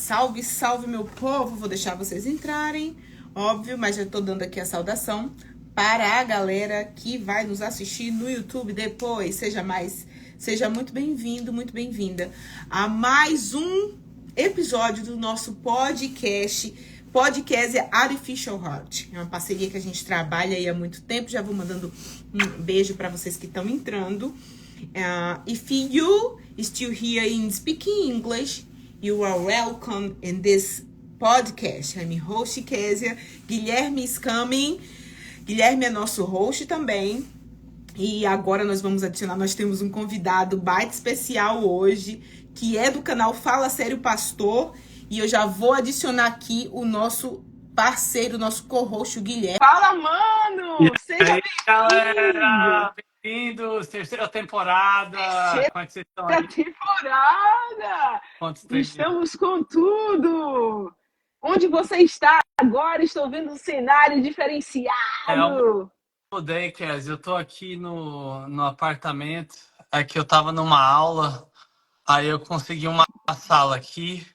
Salve, salve, meu povo! Vou deixar vocês entrarem, óbvio, mas já tô dando aqui a saudação para a galera que vai nos assistir no YouTube depois. Seja muito bem-vindo, muito bem-vinda a mais um episódio do nosso podcast Artificial Heart. É uma parceria que a gente trabalha aí há muito tempo. Já vou mandando um beijo para vocês que estão entrando. If you still here in speaking English, you are welcome in this podcast. I'm host Kézia. Guilherme is coming. Guilherme é nosso host também. E agora nós vamos adicionar, nós temos um convidado baita especial hoje, que é do canal Fala Sério Pastor. E eu já vou adicionar aqui o nosso parceiro, nosso co-host, o Guilherme. Fala, mano! Seja bem-vindo! Galera! Bem-vindos! Terceira temporada! Como é que vocês estão aí? Temporada! Estamos com tudo! Onde você está agora? Estou vendo um cenário diferenciado! Eu mudei, Kézia. Eu tô aqui no apartamento. Aqui eu tava numa aula, aí eu consegui uma sala aqui,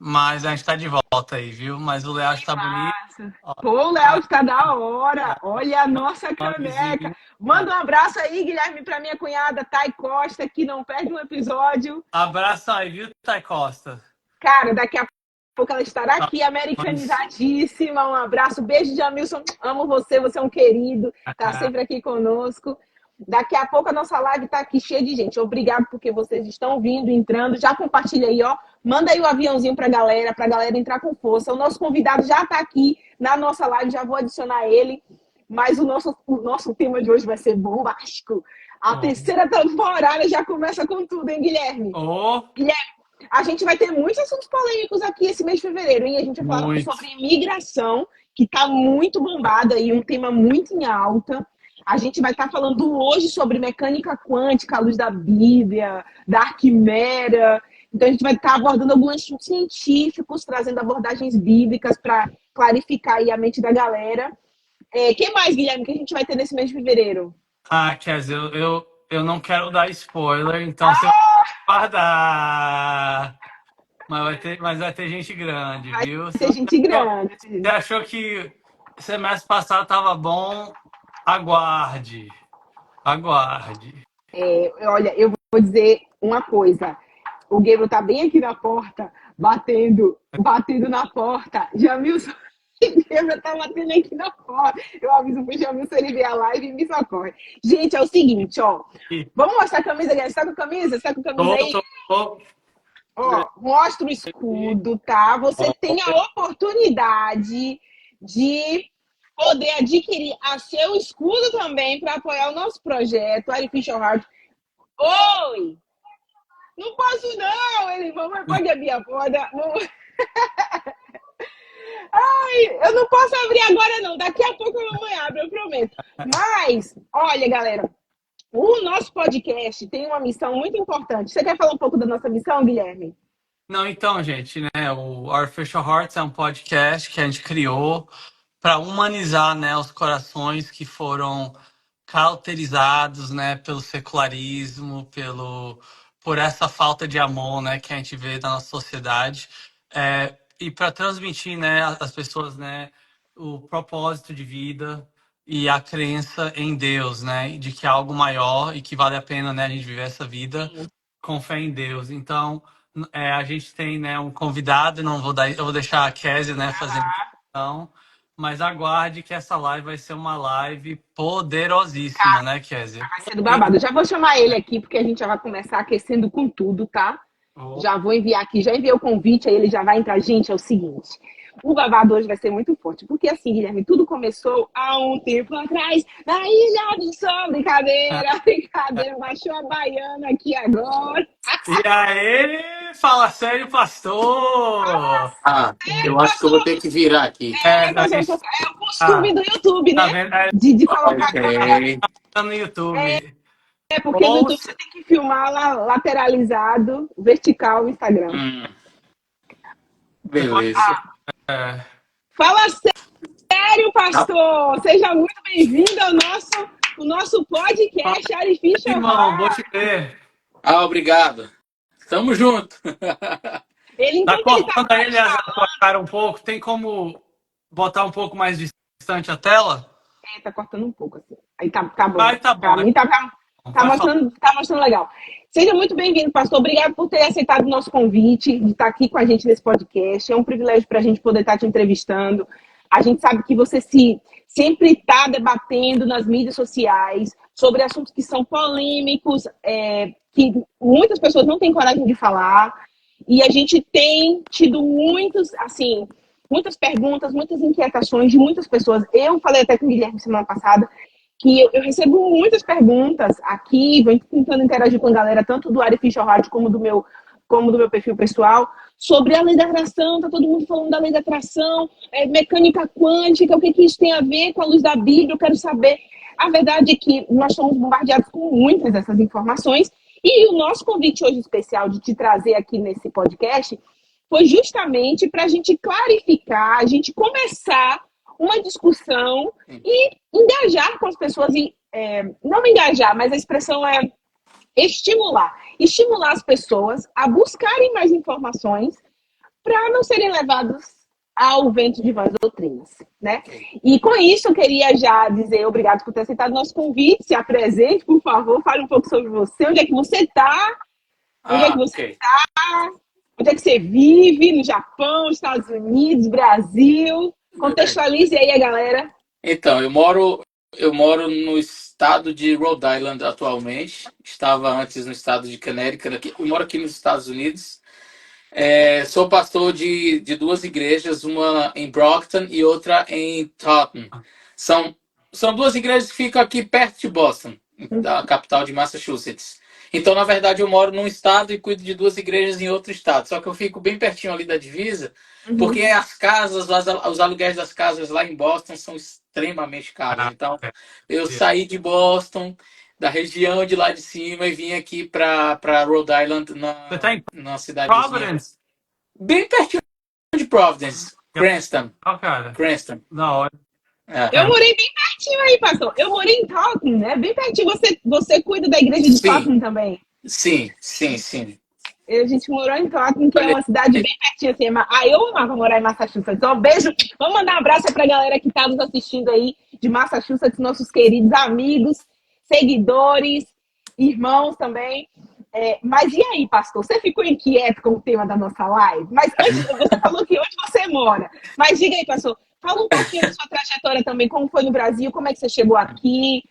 mas a gente tá de volta aí, viu? Mas o layout tá bonito. Pô, o layout tá da hora! Olha a nossa caneca! Manda um abraço aí, Guilherme, pra minha cunhada, Thay Costa, que não perde um episódio. Abraço aí, viu, Thay Costa? Cara, daqui a pouco ela estará aqui, americanizadíssima. Um abraço, beijo, Jamilson. Amo você, você é um querido, tá sempre aqui conosco. Daqui a pouco a nossa live tá aqui cheia de gente. Obrigado porque vocês estão vindo, entrando. Já compartilha aí, ó. Manda aí o aviãozinho pra galera entrar com força. O nosso convidado já tá aqui na nossa live, já vou adicionar ele. Mas o nosso tema de hoje vai ser bombástico. A terceira temporada já começa com tudo, hein, Guilherme? Guilherme, a gente vai ter muitos assuntos polêmicos aqui esse mês de fevereiro, hein? A gente vai falar sobre imigração, que tá muito bombada aí, um tema muito em alta. A gente vai estar falando hoje sobre mecânica quântica, à luz da Bíblia, da Quimera. Então, a gente vai estar abordando alguns estudos científicos, trazendo abordagens bíblicas para clarificar aí a mente da galera. Que mais, Guilherme, que a gente vai ter nesse mês de fevereiro? Kézia, eu não quero dar spoiler, então você vai guardar. Mas vai ter gente grande, viu? Vai ter gente grande. Você achou que semestre passado estava bom? Aguarde. Olha, eu vou dizer uma coisa. O Gabriel tá bem aqui na porta, batendo na porta. Jamilson, o Gabriel tá batendo aqui na porta. Eu aviso pro Jamilson, ele ver a live e me socorre. Gente, é o seguinte, ó. Vamos mostrar a camisa, galera. Você tá com a camisa? Você tá com a camisa aí? Ó, mostra o escudo, tá? Você tem a oportunidade de poder adquirir a seu escudo também para apoiar o nosso projeto, Artificial Heart. Oi! Não posso não! Ele pode abrir a porta. Ai, eu não posso abrir agora não. Daqui a pouco a mamãe abre, eu prometo. Mas, olha, galera, o nosso podcast tem uma missão muito importante. Você quer falar um pouco da nossa missão, Guilherme? Não, então, gente, né? O Artificial Hearts é um podcast que a gente criou para humanizar, né, os corações que foram cauterizados, né, pelo secularismo, por essa falta de amor, né, que a gente vê na nossa sociedade, e para transmitir, né, às pessoas, né, o propósito de vida e a crença em Deus, né, de que há algo maior e que vale a pena, né, a gente viver essa vida com fé em Deus. Então, a gente tem, né, um convidado, eu vou deixar a Kézia, né, fazendo a mas aguarde que essa live vai ser uma live poderosíssima, né, Kézia? Vai ser do babado. Eu já vou chamar ele aqui, porque a gente já vai começar aquecendo com tudo, tá? Já vou enviar aqui, já enviei o convite, aí ele já vai entrar. Gente, é o seguinte, o babado hoje vai ser muito forte, porque assim, Guilherme, tudo começou há um tempo atrás, na Ilha do Sol, brincadeira, baixou a baiana aqui agora. E aí, fala sério, pastor! Eu acho que eu vou ter que virar aqui. É o costume do YouTube, né? De colocar no YouTube. Porque no YouTube você tem que filmar lateralizado, vertical, no Instagram. Beleza. Fala sério, pastor! Seja muito bem-vindo ao nosso podcast Artificial Heart. Irmão, vou te ver. Obrigado. Tamo junto. Ele, Tá enquanto ele tá cortando aí a tua cara um pouco? Tem como botar um pouco mais distante a tela? tá cortando um pouco, assim. Aí tá bom. Aí tá Pra bom, mim tá pode falar. tá mostrando legal. Seja muito bem-vindo, pastor. Obrigado por ter aceitado o nosso convite de estar aqui com a gente nesse podcast. É um privilégio para a gente poder estar te entrevistando. A gente sabe que você sempre está debatendo nas mídias sociais sobre assuntos que são polêmicos, que muitas pessoas não têm coragem de falar. E a gente tem tido muitas perguntas, muitas inquietações de muitas pessoas. Eu falei até com o Guilherme semana passada que eu recebo muitas perguntas aqui, vou tentando interagir com a galera, tanto do Ari Fischer Hard como do meu perfil pessoal, sobre a lei da atração. Tá todo mundo falando da lei da atração, mecânica quântica, o que isso tem a ver com a luz da Bíblia, eu quero saber. A verdade é que nós somos bombardeados com muitas dessas informações, e o nosso convite hoje especial de te trazer aqui nesse podcast foi justamente para a gente clarificar, a gente começar uma discussão e engajar com as pessoas, não engajar, mas a expressão é estimular as pessoas a buscarem mais informações para não serem levados ao vento de vãs doutrinas, né? E com isso eu queria já dizer obrigado por ter aceitado nosso convite, se apresente, por favor, fale um pouco sobre você, onde é que você está, onde é que você está, onde é que você vive, no Japão, Estados Unidos, Brasil. Contextualize aí a galera. Então, eu moro no estado de Rhode Island atualmente. Estava antes no estado de Connecticut. Eu moro aqui nos Estados Unidos. Sou pastor de duas igrejas, uma em Brockton e outra em Taunton. São duas igrejas que ficam aqui perto de Boston, da capital de Massachusetts. Então, na verdade, eu moro num estado e cuido de duas igrejas em outro estado. Só que eu fico bem pertinho ali da divisa, porque as casas, os aluguéis das casas lá em Boston são extremamente caros. Então, eu saí de Boston, da região de lá de cima, e vim aqui para Rhode Island, Você tá em na cidadezinha. Providence? Bem pertinho de Providence, Cranston. Cara. Cranston. Da hora. Eu morei bem pertinho aí, pastor. Eu morei em Taunton, né? Bem pertinho. Você cuida da igreja de Taunton também? Sim. A gente morou em Taunton, que é uma cidade bem pertinho assim. Eu amava morar em Massachusetts. Então, beijo. Vamos mandar um abraço para a galera que está nos assistindo aí de Massachusetts, nossos queridos amigos, seguidores, irmãos também. Mas e aí, pastor? Você ficou inquieto com o tema da nossa live? Mas antes, você falou que onde você mora. Mas diga aí, pastor, fala um pouquinho da sua trajetória também, como foi no Brasil, como é que você chegou aqui.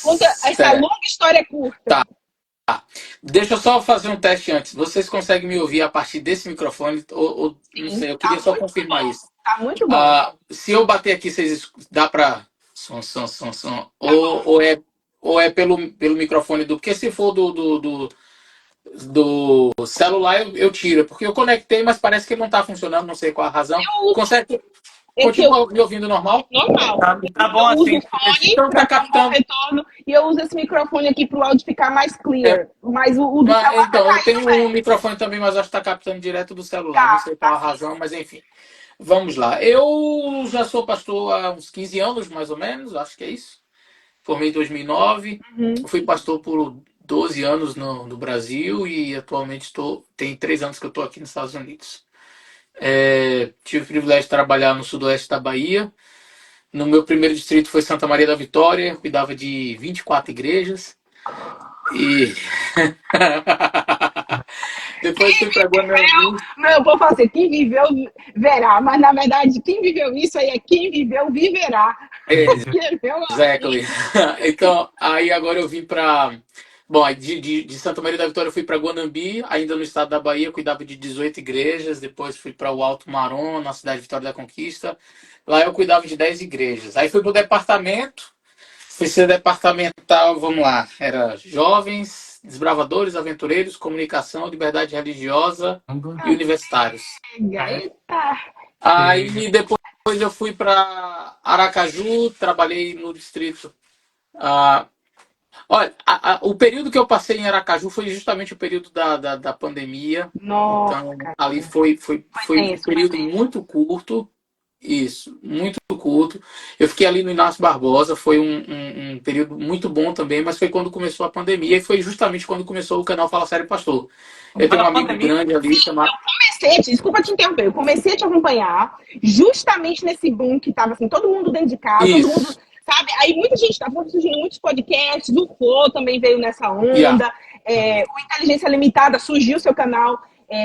Conta essa longa história curta. Tá. Deixa eu só fazer um teste antes. Vocês conseguem me ouvir a partir desse microfone? Ou não sei, eu queria só confirmar isso. Tá muito bom. Se eu bater aqui, vocês dá para som. Ou é pelo microfone porque se for do celular eu tiro, porque eu conectei, mas parece que ele não está funcionando, não sei qual a razão. Consegue continuar me ouvindo normal? Normal. Tá bom assim. Eu uso o fone Então tá captando. retorno e eu uso esse microfone aqui para o áudio ficar mais clear. Mas o do celular Então, tá eu tenho um microfone também, mas acho que está captando direto do celular. Não sei qual a razão, mas enfim. Vamos lá. Eu já sou pastor há uns 15 anos, mais ou menos, acho que é isso. Formei em 2009. Fui pastor por 12 anos no Brasil e atualmente tem 3 anos que eu estou aqui nos Estados Unidos. Tive o privilégio de trabalhar no sudoeste da Bahia. No meu primeiro distrito foi Santa Maria da Vitória, cuidava de 24 igrejas. E depois fui para Guanambi. Não, eu vou fazer. Quem viveu, verá. Mas, na verdade, quem viveu isso aí é quem viveu, viverá. Exactly. Então, aí agora eu vim para... Bom, de Santa Maria da Vitória eu fui para Guanambi, ainda no estado da Bahia, cuidava de 18 igrejas. Depois fui para o Alto Marom, na cidade de Vitória da Conquista. Lá eu cuidava de 10 igrejas. Aí fui para o departamento. Fui ser departamental, vamos lá. Era jovens, desbravadores, aventureiros, comunicação, liberdade religiosa e universitários. Eita! Aí depois eu fui para Aracaju, trabalhei no distrito. Olha, o período que eu passei em Aracaju foi justamente o período da pandemia. Nossa, então, ali foi um período muito curto. Isso, muito culto. Eu fiquei ali no Inácio Barbosa, foi um período muito bom também, mas foi quando começou a pandemia e foi justamente quando começou o canal Fala Sério Pastor. Eu Foi tenho um na amigo pandemia? grande ali chamado. Desculpa te interromper, eu comecei a te acompanhar justamente nesse boom que tava assim, todo mundo dentro de casa, todo mundo, Isso, sabe? Aí muita gente tava surgindo muitos podcasts, o Flow também veio nessa yeah. onda, o Inteligência Limitada surgiu seu canal,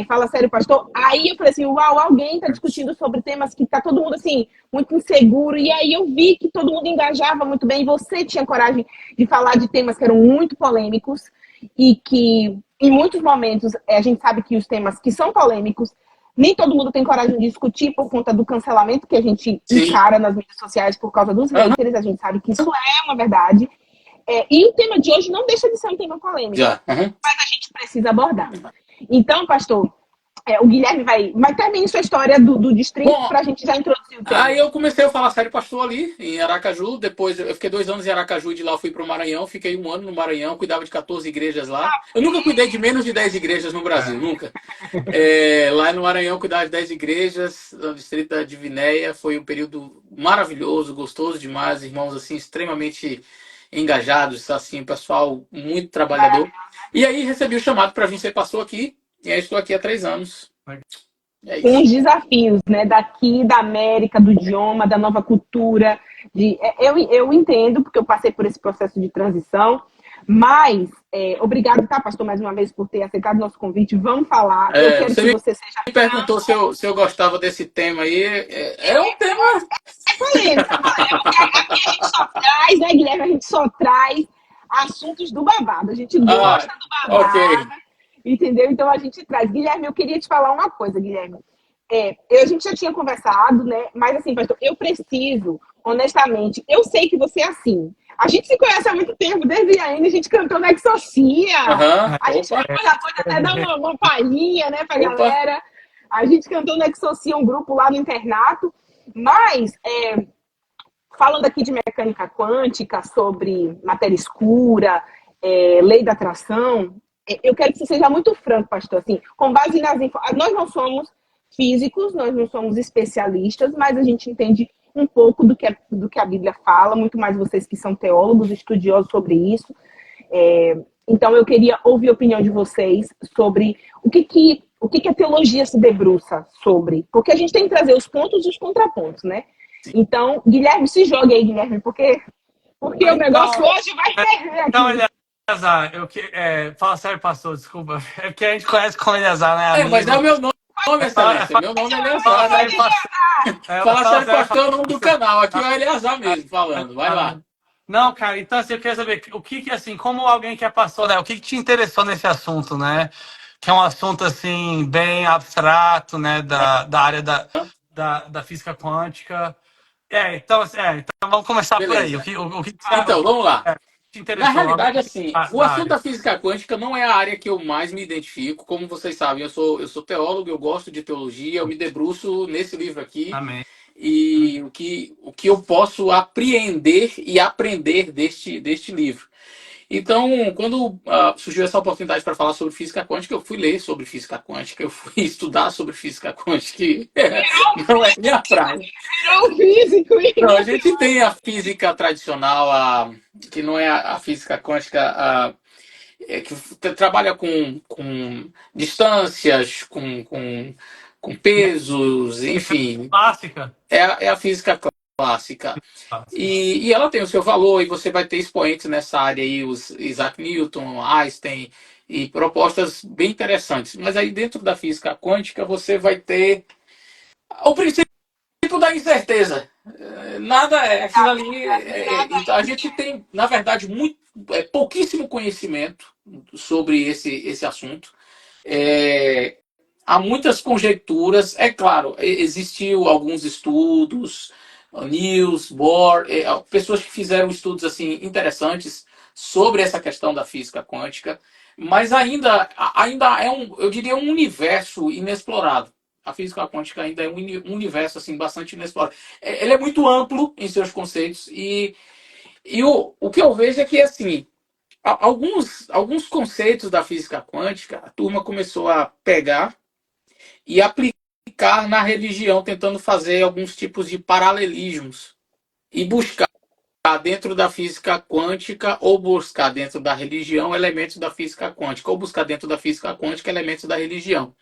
Fala Sério Pastor. Aí eu falei assim, uau, alguém tá discutindo sobre temas que tá todo mundo assim, muito inseguro, e aí eu vi que todo mundo engajava muito bem, e você tinha coragem de falar de temas que eram muito polêmicos, e que em muitos momentos a gente sabe que os temas que são polêmicos nem todo mundo tem coragem de discutir por conta do cancelamento que a gente Sim. encara nas mídias sociais por causa dos Aham. haters, a gente sabe que isso é uma verdade. E o tema de hoje não deixa de ser um tema polêmico, Já. Aham. mas a gente precisa abordar. Então, pastor, o Guilherme vai terminar sua história do distrito Bom, para a gente já introduzir o tema. aí eu comecei a falar sério pastor ali, em Aracaju. Depois eu fiquei 2 anos em Aracaju e de lá eu fui para o Maranhão. Fiquei 1 ano no Maranhão, cuidava de 14 igrejas lá. Eu nunca cuidei de menos de 10 igrejas no Brasil, nunca. Lá no Maranhão, cuidava de 10 igrejas, no distrito da Divinéia. Foi um período maravilhoso, gostoso demais. Irmãos assim, extremamente engajados, assim, pessoal muito trabalhador. E aí recebi o chamado para vir ser pastor aqui. E aí estou aqui há 3 anos. É Com isso. os desafios, né, daqui da América, do idioma, da nova cultura. Eu entendo, porque eu passei por esse processo de transição, mas obrigado, tá, pastor, mais uma vez por ter aceitado o nosso convite. Vamos falar. Eu quero Você que me você seja perguntou se eu gostava desse tema aí. É um tema. polêmico. Porque aqui a gente só traz, né, Guilherme? A gente só traz assuntos do babado. A gente gosta do Ok. babado, entendeu? Então a gente traz. Guilherme, eu queria te falar uma coisa, Guilherme. A gente já tinha conversado, né? Mas assim, pastor, eu preciso, honestamente, eu sei que você é assim. A gente se conhece há muito tempo, desde ainda a gente cantou na Exorcia. Aham. A gente Opa. já pode até dar uma palhinha, né, pra Opa. galera. A gente cantou na Exorcia, um grupo lá no internato. Mas, falando aqui de mecânica quântica, sobre matéria escura, lei da atração, eu quero que você seja muito franco, pastor. Assim, com base nas informações, nós não somos físicos, nós não somos especialistas, mas a gente entende um pouco do que a Bíblia fala, muito mais vocês que são teólogos, estudiosos sobre isso. Então, eu queria ouvir a opinião de vocês sobre o que a teologia se debruça sobre. Porque a gente tem que trazer os pontos e os contrapontos, né? Então, Guilherme, se jogue aí, Guilherme, porque o negócio hoje vai ferver aqui. Então, Eleazar, fala sério, pastor, desculpa. É porque a gente conhece como Eleazar, né? Amigo. Mas é o meu nome, excelência. Meu nome é Eleazar. Né? Fala sério, pastor, é o nome do canal. Aqui é o Eleazar mesmo falando. Vai lá. Não, cara, então assim, eu queria saber o que assim, como alguém que é pastor, né? O que te interessou nesse assunto, né? Que é um assunto assim, bem abstrato, né? Da área da física quântica. Então vamos começar por aí. Beleza. Então, vamos lá. Te interessou? Na realidade, assim, o assunto área. da física quântica não é a área que eu mais me identifico. Como vocês sabem, eu sou teólogo, eu gosto de teologia, eu me debruço nesse livro aqui. Amém. E o que eu posso apreender e aprender deste livro. Então, quando surgiu essa oportunidade para falar sobre física quântica, eu fui ler sobre física quântica, eu fui estudar sobre física quântica, que não é minha praia. Virou físico. Não, a gente tem a física tradicional, que não é a física quântica, que trabalha com distâncias, com pesos, enfim. Clássica? É a física clássica. E ela tem o seu valor, e você vai ter expoentes nessa área aí, os Isaac Newton, Einstein, e propostas bem interessantes. Mas aí dentro da física quântica você vai ter o princípio da incerteza. Nada é aquilo ali. Então a gente tem, na verdade, pouquíssimo conhecimento sobre esse assunto. Há muitas conjecturas. É claro, existiu alguns estudos, Niels Bohr, pessoas que fizeram estudos assim interessantes sobre essa questão da física quântica, mas ainda é eu diria, um universo inexplorado. A física quântica ainda é um universo assim bastante inexplorado. Ele é muito amplo em seus conceitos e o que eu vejo é que assim alguns conceitos da física quântica a turma começou a pegar e aplicar ficar na religião tentando fazer alguns tipos de paralelismos e buscar dentro da física quântica ou buscar dentro da religião elementos da física quântica ou buscar dentro da física quântica elementos da religião.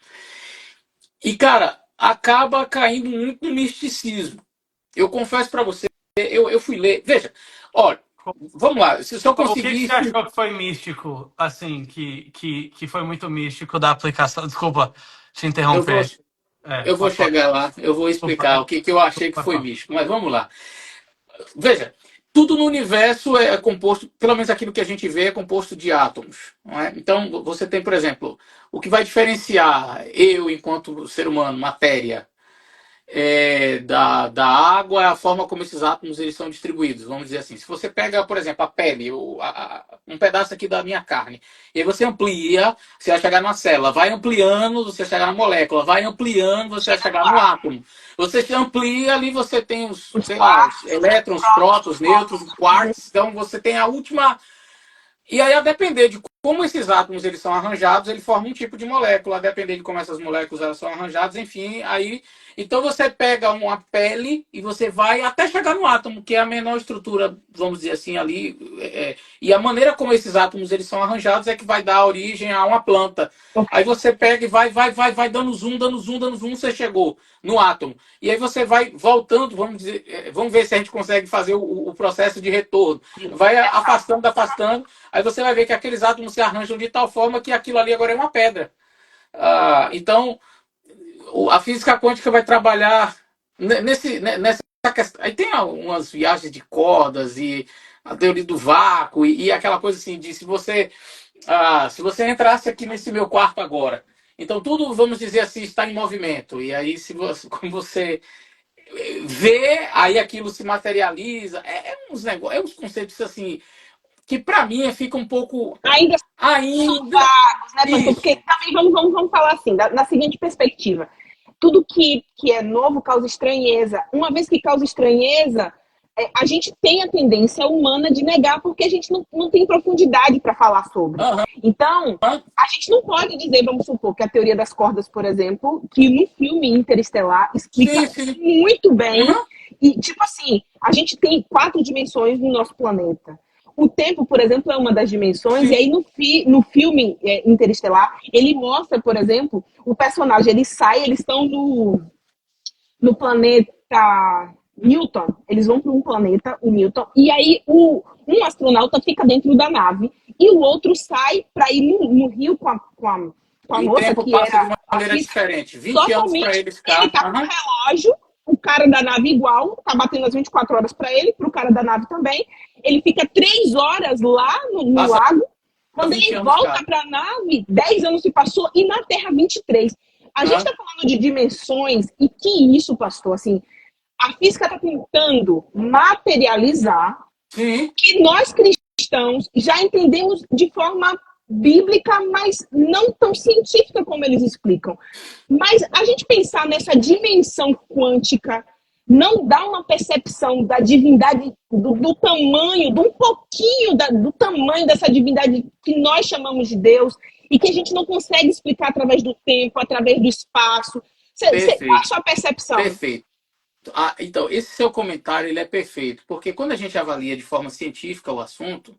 E, cara, acaba caindo muito no misticismo. Eu confesso para você, eu fui ler. Veja, olha, vamos lá. Se eu O que conseguir. você achou que foi místico, assim, que foi muito místico da aplicação? Desculpa te interromper. Eu vou chegar lá, eu vou explicar o que eu achei que foi místico. Mas vamos lá. Veja, tudo no universo é composto, pelo menos aquilo que a gente vê, é composto de átomos. Não é? Então, você tem, por exemplo, o que vai diferenciar eu, enquanto ser humano, matéria, da água, é a forma como esses átomos eles são distribuídos. Vamos dizer assim, se você pega, por exemplo, a pele, um pedaço aqui da minha carne, e aí você amplia, você vai chegar numa célula, vai ampliando, você vai chegar na molécula, vai ampliando, você vai chegar no átomo. Você amplia ali, você tem sei lá, os elétrons, prótons, nêutrons, quarks, então você tem a última. E aí, a depender de como esses átomos eles são arranjados, ele forma um tipo de molécula. A depender de como essas moléculas elas são arranjadas, enfim, aí. Então você pega uma pele e você vai até chegar no átomo, que é a menor estrutura, vamos dizer assim, ali. E a maneira como esses átomos eles são arranjados é que vai dar origem a uma planta. Aí você pega e vai dando zoom, dando zoom, dando zoom, você chegou no átomo. E aí você vai voltando, vamos dizer, vamos ver se a gente consegue fazer o processo de retorno. Vai afastando, afastando. Aí você vai ver que aqueles átomos se arranjam de tal forma que aquilo ali agora é uma pedra. Então, a física quântica vai trabalhar nessa questão. Aí tem umas viagens de cordas e a teoria do vácuo e aquela coisa assim de se você entrasse aqui nesse meu quarto agora, então tudo, vamos dizer assim, está em movimento. E aí, como você vê, aí aquilo se materializa. É uns conceitos assim que para mim fica um pouco Ainda ainda vagos, né, pastor? isso. Porque também vamos falar assim, na seguinte perspectiva. Tudo que é novo causa estranheza. Uma vez que causa estranheza, a gente tem a tendência humana de negar porque a gente não tem profundidade para falar sobre. Aham. Então, a gente não pode dizer, vamos supor, que a teoria das cordas, por exemplo, que no filme Interestelar explica Sim. muito bem. Uhum. E, tipo assim, a gente tem 4 dimensões no nosso planeta. O tempo, por exemplo, é uma das dimensões. Sim. E aí no filme Interestelar, ele mostra, por exemplo, o personagem, eles estão no planeta Newton. Eles vão para um planeta, o Newton, e aí um astronauta fica dentro da nave e o outro sai para ir no rio com a E o moça tempo que passa de era uma a maneira física. diferente. 20 anos para Totalmente. ele ficar. Ele tá com um relógio, o cara da nave igual, tá batendo as 24 horas para ele, pro cara da nave também. Ele fica 3 horas lá no lago. Quando ele volta para a nave, 10 anos se passou e na Terra 23. A gente está falando de dimensões e que isso, pastor, assim, a física está tentando materializar que nós cristãos já entendemos de forma bíblica, mas não tão científica como eles explicam. Mas a gente pensar nessa dimensão quântica não dá uma percepção da divindade, do tamanho, de um pouquinho do tamanho dessa divindade que nós chamamos de Deus e que a gente não consegue explicar através do tempo, através do espaço. Qual a sua percepção? Perfeito. Então, esse seu comentário ele é perfeito, porque quando a gente avalia de forma científica o assunto,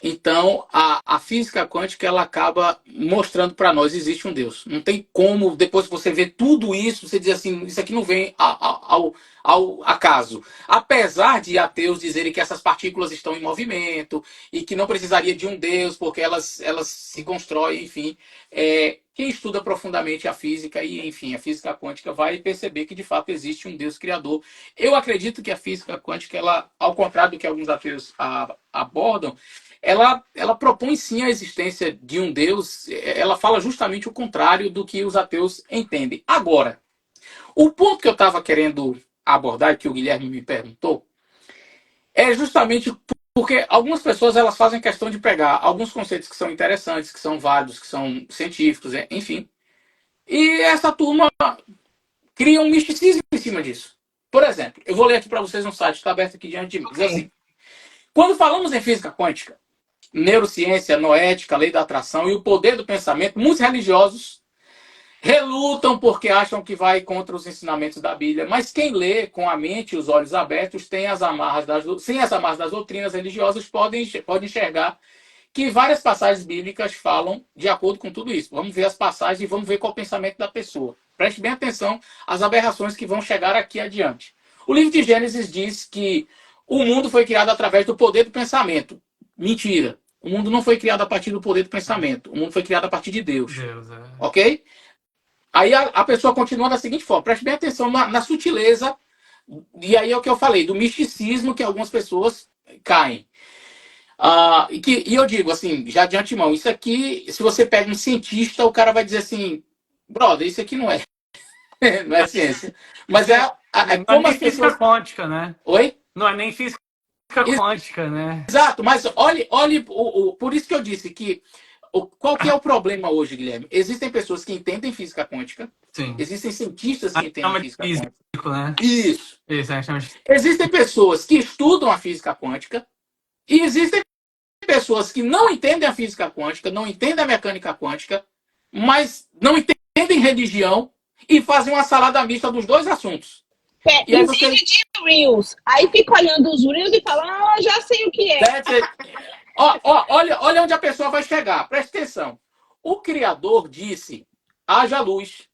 então a física quântica ela acaba mostrando para nós existe um Deus. Não tem como, depois que você vê tudo isso, você dizer assim, isso aqui não vem ao acaso. Apesar de ateus dizerem que essas partículas estão em movimento e que não precisaria de um Deus, porque elas se constroem, enfim. Quem estuda profundamente a física e, enfim, a física quântica vai perceber que, de fato, existe um Deus criador. Eu acredito que a física quântica, ela, ao contrário do que alguns ateus abordam, ela propõe sim a existência de um Deus, ela fala justamente o contrário do que os ateus entendem. Agora, o ponto que eu estava querendo abordar, que o Guilherme me perguntou, é justamente porque algumas pessoas elas fazem questão de pegar alguns conceitos que são interessantes, que são válidos, que são científicos, enfim, e essa turma cria um misticismo em cima disso. Por exemplo, eu vou ler aqui para vocês um site que está aberto aqui diante de mim. Diz assim: quando falamos em física quântica, neurociência, noética, lei da atração e o poder do pensamento, muitos religiosos relutam porque acham que vai contra os ensinamentos da Bíblia. Mas quem lê com a mente e os olhos abertos, tem as amarras sem as amarras das doutrinas religiosas, pode enxergar que várias passagens bíblicas falam de acordo com tudo isso. Vamos ver as passagens e vamos ver qual é o pensamento da pessoa. Preste bem atenção às aberrações que vão chegar aqui adiante. O livro de Gênesis diz que o mundo foi criado através do poder do pensamento. Mentira. O mundo não foi criado a partir do poder do pensamento. O mundo foi criado a partir de Deus. Ok? Aí a pessoa continua da seguinte forma. Preste bem atenção na sutileza. E aí é o que eu falei, do misticismo que algumas pessoas caem. E eu digo assim, já de antemão, isso aqui, se você pega um cientista, o cara vai dizer assim, brother, isso aqui não é, não é ciência. Mas como as pessoas... física quântica, né? Oi? Não é nem física quântica, né? Exato, mas olhe por isso que eu disse que qual que é o problema hoje, Guilherme? Existem pessoas que entendem física quântica. Sim. Existem cientistas que entendem física quântica. Né? Isso. Existem pessoas que estudam a física quântica e existem pessoas que não entendem a física quântica, não entendem a mecânica quântica, mas não entendem religião e fazem uma salada mista dos dois assuntos. E aí você... de Reels. Aí fica olhando os Reels e fala, já sei o que é. Olha onde a pessoa vai chegar. Presta atenção. O Criador disse, haja luz.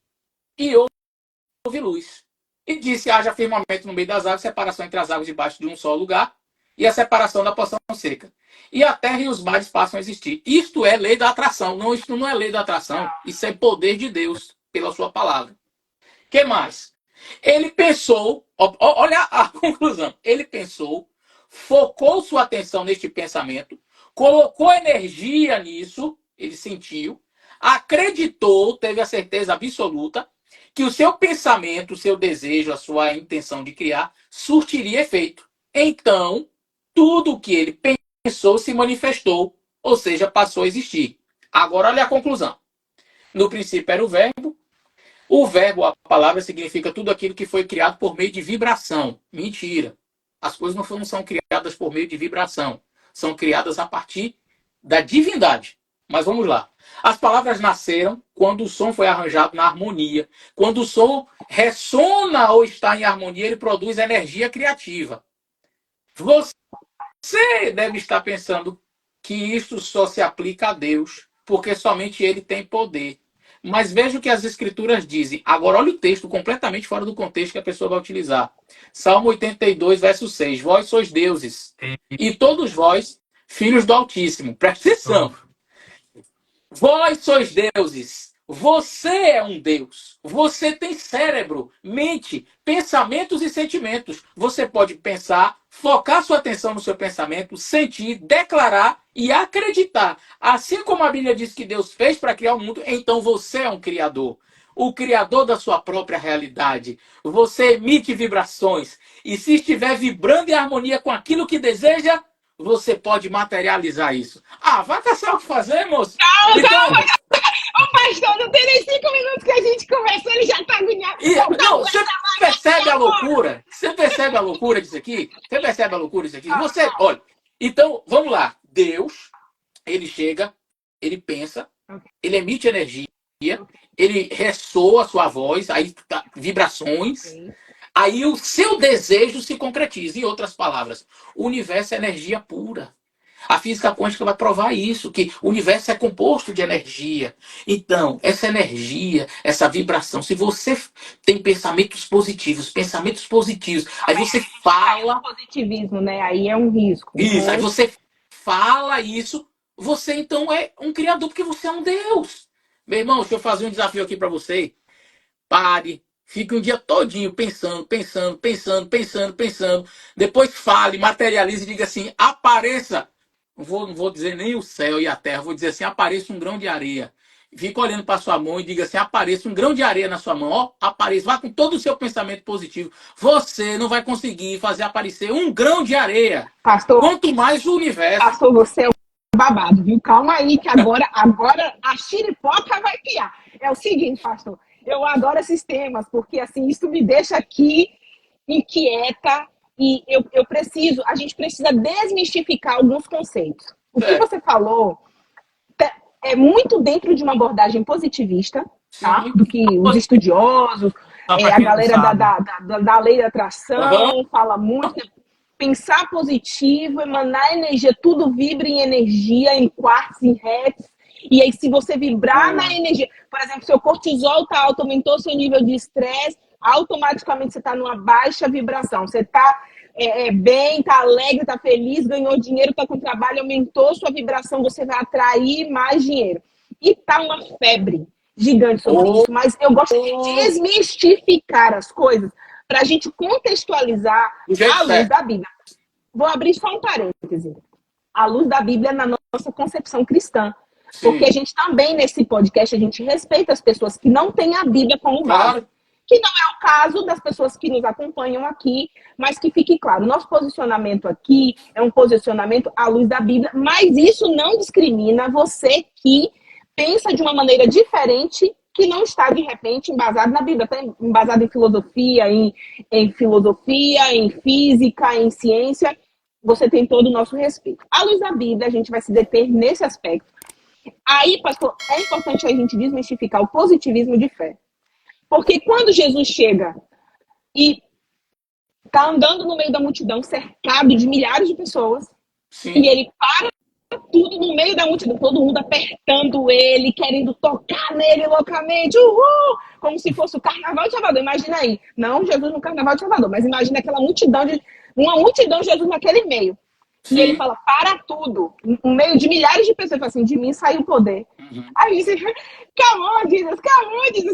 E houve luz. E disse, haja firmamento no meio das águas, separação entre as águas debaixo de um só lugar, e a separação da porção seca. E a terra e os mares passam a existir. Isto é lei da atração. Não, isso não é lei da atração. Isso é poder de Deus pela sua palavra. O que mais? Ele pensou, olha a conclusão. Ele pensou, focou sua atenção neste pensamento, colocou energia nisso, ele sentiu, acreditou, teve a certeza absoluta que o seu pensamento, o seu desejo, a sua intenção de criar, surtiria efeito. Então, tudo o que ele pensou se manifestou, ou seja, passou a existir. Agora, olha a conclusão. No princípio era o verbo. O verbo, a palavra, significa tudo aquilo que foi criado por meio de vibração. Mentira. As coisas não são criadas por meio de vibração. São criadas a partir da divindade. Mas vamos lá. As palavras nasceram quando o som foi arranjado na harmonia. Quando o som ressona ou está em harmonia, ele produz energia criativa. Você deve estar pensando que isso só se aplica a Deus, porque somente Ele tem poder. Mas veja o que as Escrituras dizem. Agora olha o texto completamente fora do contexto que a pessoa vai utilizar. Salmo 82, verso 6. Vós sois deuses, e todos vós, filhos do Altíssimo. Presta atenção. Vós sois deuses. Você é um Deus. Você tem cérebro, mente, pensamentos e sentimentos. Você pode pensar, focar sua atenção no seu pensamento, sentir, declarar e acreditar. Assim como a Bíblia diz que Deus fez para criar o mundo, então você é um criador. O criador da sua própria realidade. Você emite vibrações. E se estiver vibrando em harmonia com aquilo que deseja, você pode materializar isso. Vai caçar o que fazer, moço? Calma. Ô, pastor, não tem nem 5 minutos que a gente conversou, ele já tá agoniado. Você percebe a loucura? Você percebe a loucura disso aqui? Você percebe a loucura disso aqui? Olha, então, vamos lá. Deus, ele chega, ele pensa, ele emite energia, ele ressoa a sua voz, aí vibrações, aí o seu desejo se concretiza. Em outras palavras, o universo é energia pura. A física quântica vai provar isso, que o universo é composto de energia. Então, essa energia, essa vibração, se você tem pensamentos positivos, aí você fala... Positivismo, né? Aí é um risco. Isso, aí você fala isso, você então é um criador, porque você é um Deus. Meu irmão, deixa eu fazer um desafio aqui para você. Pare, fique um dia todinho pensando. Depois fale, materialize e diga assim, apareça. Não vou dizer nem o céu e a terra, vou dizer assim, apareça um grão de areia. Fica olhando para sua mão e diga assim, apareça um grão de areia na sua mão. Ó, apareça, vá com todo o seu pensamento positivo. Você não vai conseguir fazer aparecer um grão de areia. Pastor, quanto mais o universo. Pastor, você é um babado, viu? Calma aí, que agora a xiripoca vai piar. É o seguinte, pastor, eu adoro esses temas, porque assim, isso me deixa aqui inquieta. E a gente precisa desmistificar alguns conceitos. O que você falou é muito dentro de uma abordagem positivista, tá? Sim. Do que os estudiosos, Só para a quem não galera sabe. da lei da Aham. atração fala muito. Pensar positivo, emanar energia, tudo vibra em energia, em quartz, em hertz. E aí, se você vibrar na energia, por exemplo, seu cortisol está alto, aumentou seu nível de estresse, automaticamente você está numa baixa vibração. Você está bem, está alegre, está feliz, ganhou dinheiro, está com trabalho, aumentou sua vibração, você vai atrair mais dinheiro. E tá uma febre gigante sobre Oh, isso, mas eu gosto de desmistificar as coisas para a gente contextualizar do jeito à luz certo. da Bíblia. Vou abrir só um parêntese. À luz da Bíblia na nossa concepção cristã. Porque a Sim, gente também, nesse podcast, a gente respeita as pessoas que não têm a Bíblia como base. claro. Que não é o caso das pessoas que nos acompanham aqui, mas que fique claro, nosso posicionamento aqui é um posicionamento à luz da Bíblia, mas isso não discrimina você que pensa de uma maneira diferente, que não está, de repente, embasado na Bíblia, está embasado em filosofia, em física, em ciência. Você tem todo o nosso respeito. À luz da Bíblia, a gente vai se deter nesse aspecto. Aí, pastor, é importante a gente desmistificar o positivismo de fé. Porque quando Jesus chega e está andando no meio da multidão, cercado de milhares de pessoas, Sim. e ele para tudo no meio da multidão, todo mundo apertando ele, querendo tocar nele loucamente, uhul! Como se fosse o carnaval de Salvador. Imagina aí, não Jesus no carnaval de Salvador, mas imagina aquela multidão, uma multidão de Jesus naquele meio. E ele Sim. fala, para tudo, no meio de milhares de pessoas, assim, de mim saiu o poder. Uhum. Aí você, come on, Jesus,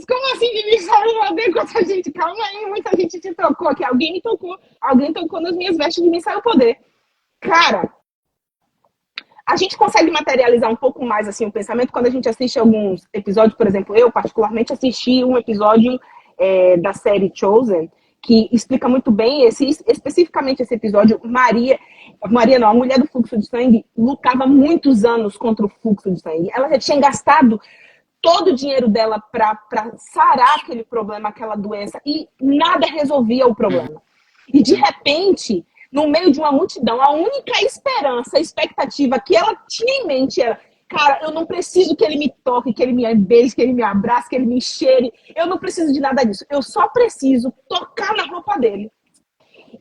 como assim de mim saiu o poder? Quanta gente, calma aí, muita gente te tocou aqui, alguém tocou nas minhas vestes, de mim saiu o poder. Cara, a gente consegue materializar um pouco mais assim o pensamento quando a gente assiste alguns episódios, por exemplo, eu particularmente assisti um episódio da série Chosen, que explica muito bem especificamente esse episódio. Maria não, a mulher do fluxo de sangue lutava muitos anos contra o fluxo de sangue. Ela já tinha gastado todo o dinheiro dela para sarar aquele problema, aquela doença, e nada resolvia o problema. E de repente, no meio de uma multidão, a única esperança, a expectativa que ela tinha em mente era: cara, eu não preciso que ele me toque, que ele me beije, que ele me abrace, que ele me cheire. Eu não preciso de nada disso. Eu só preciso tocar na roupa dele.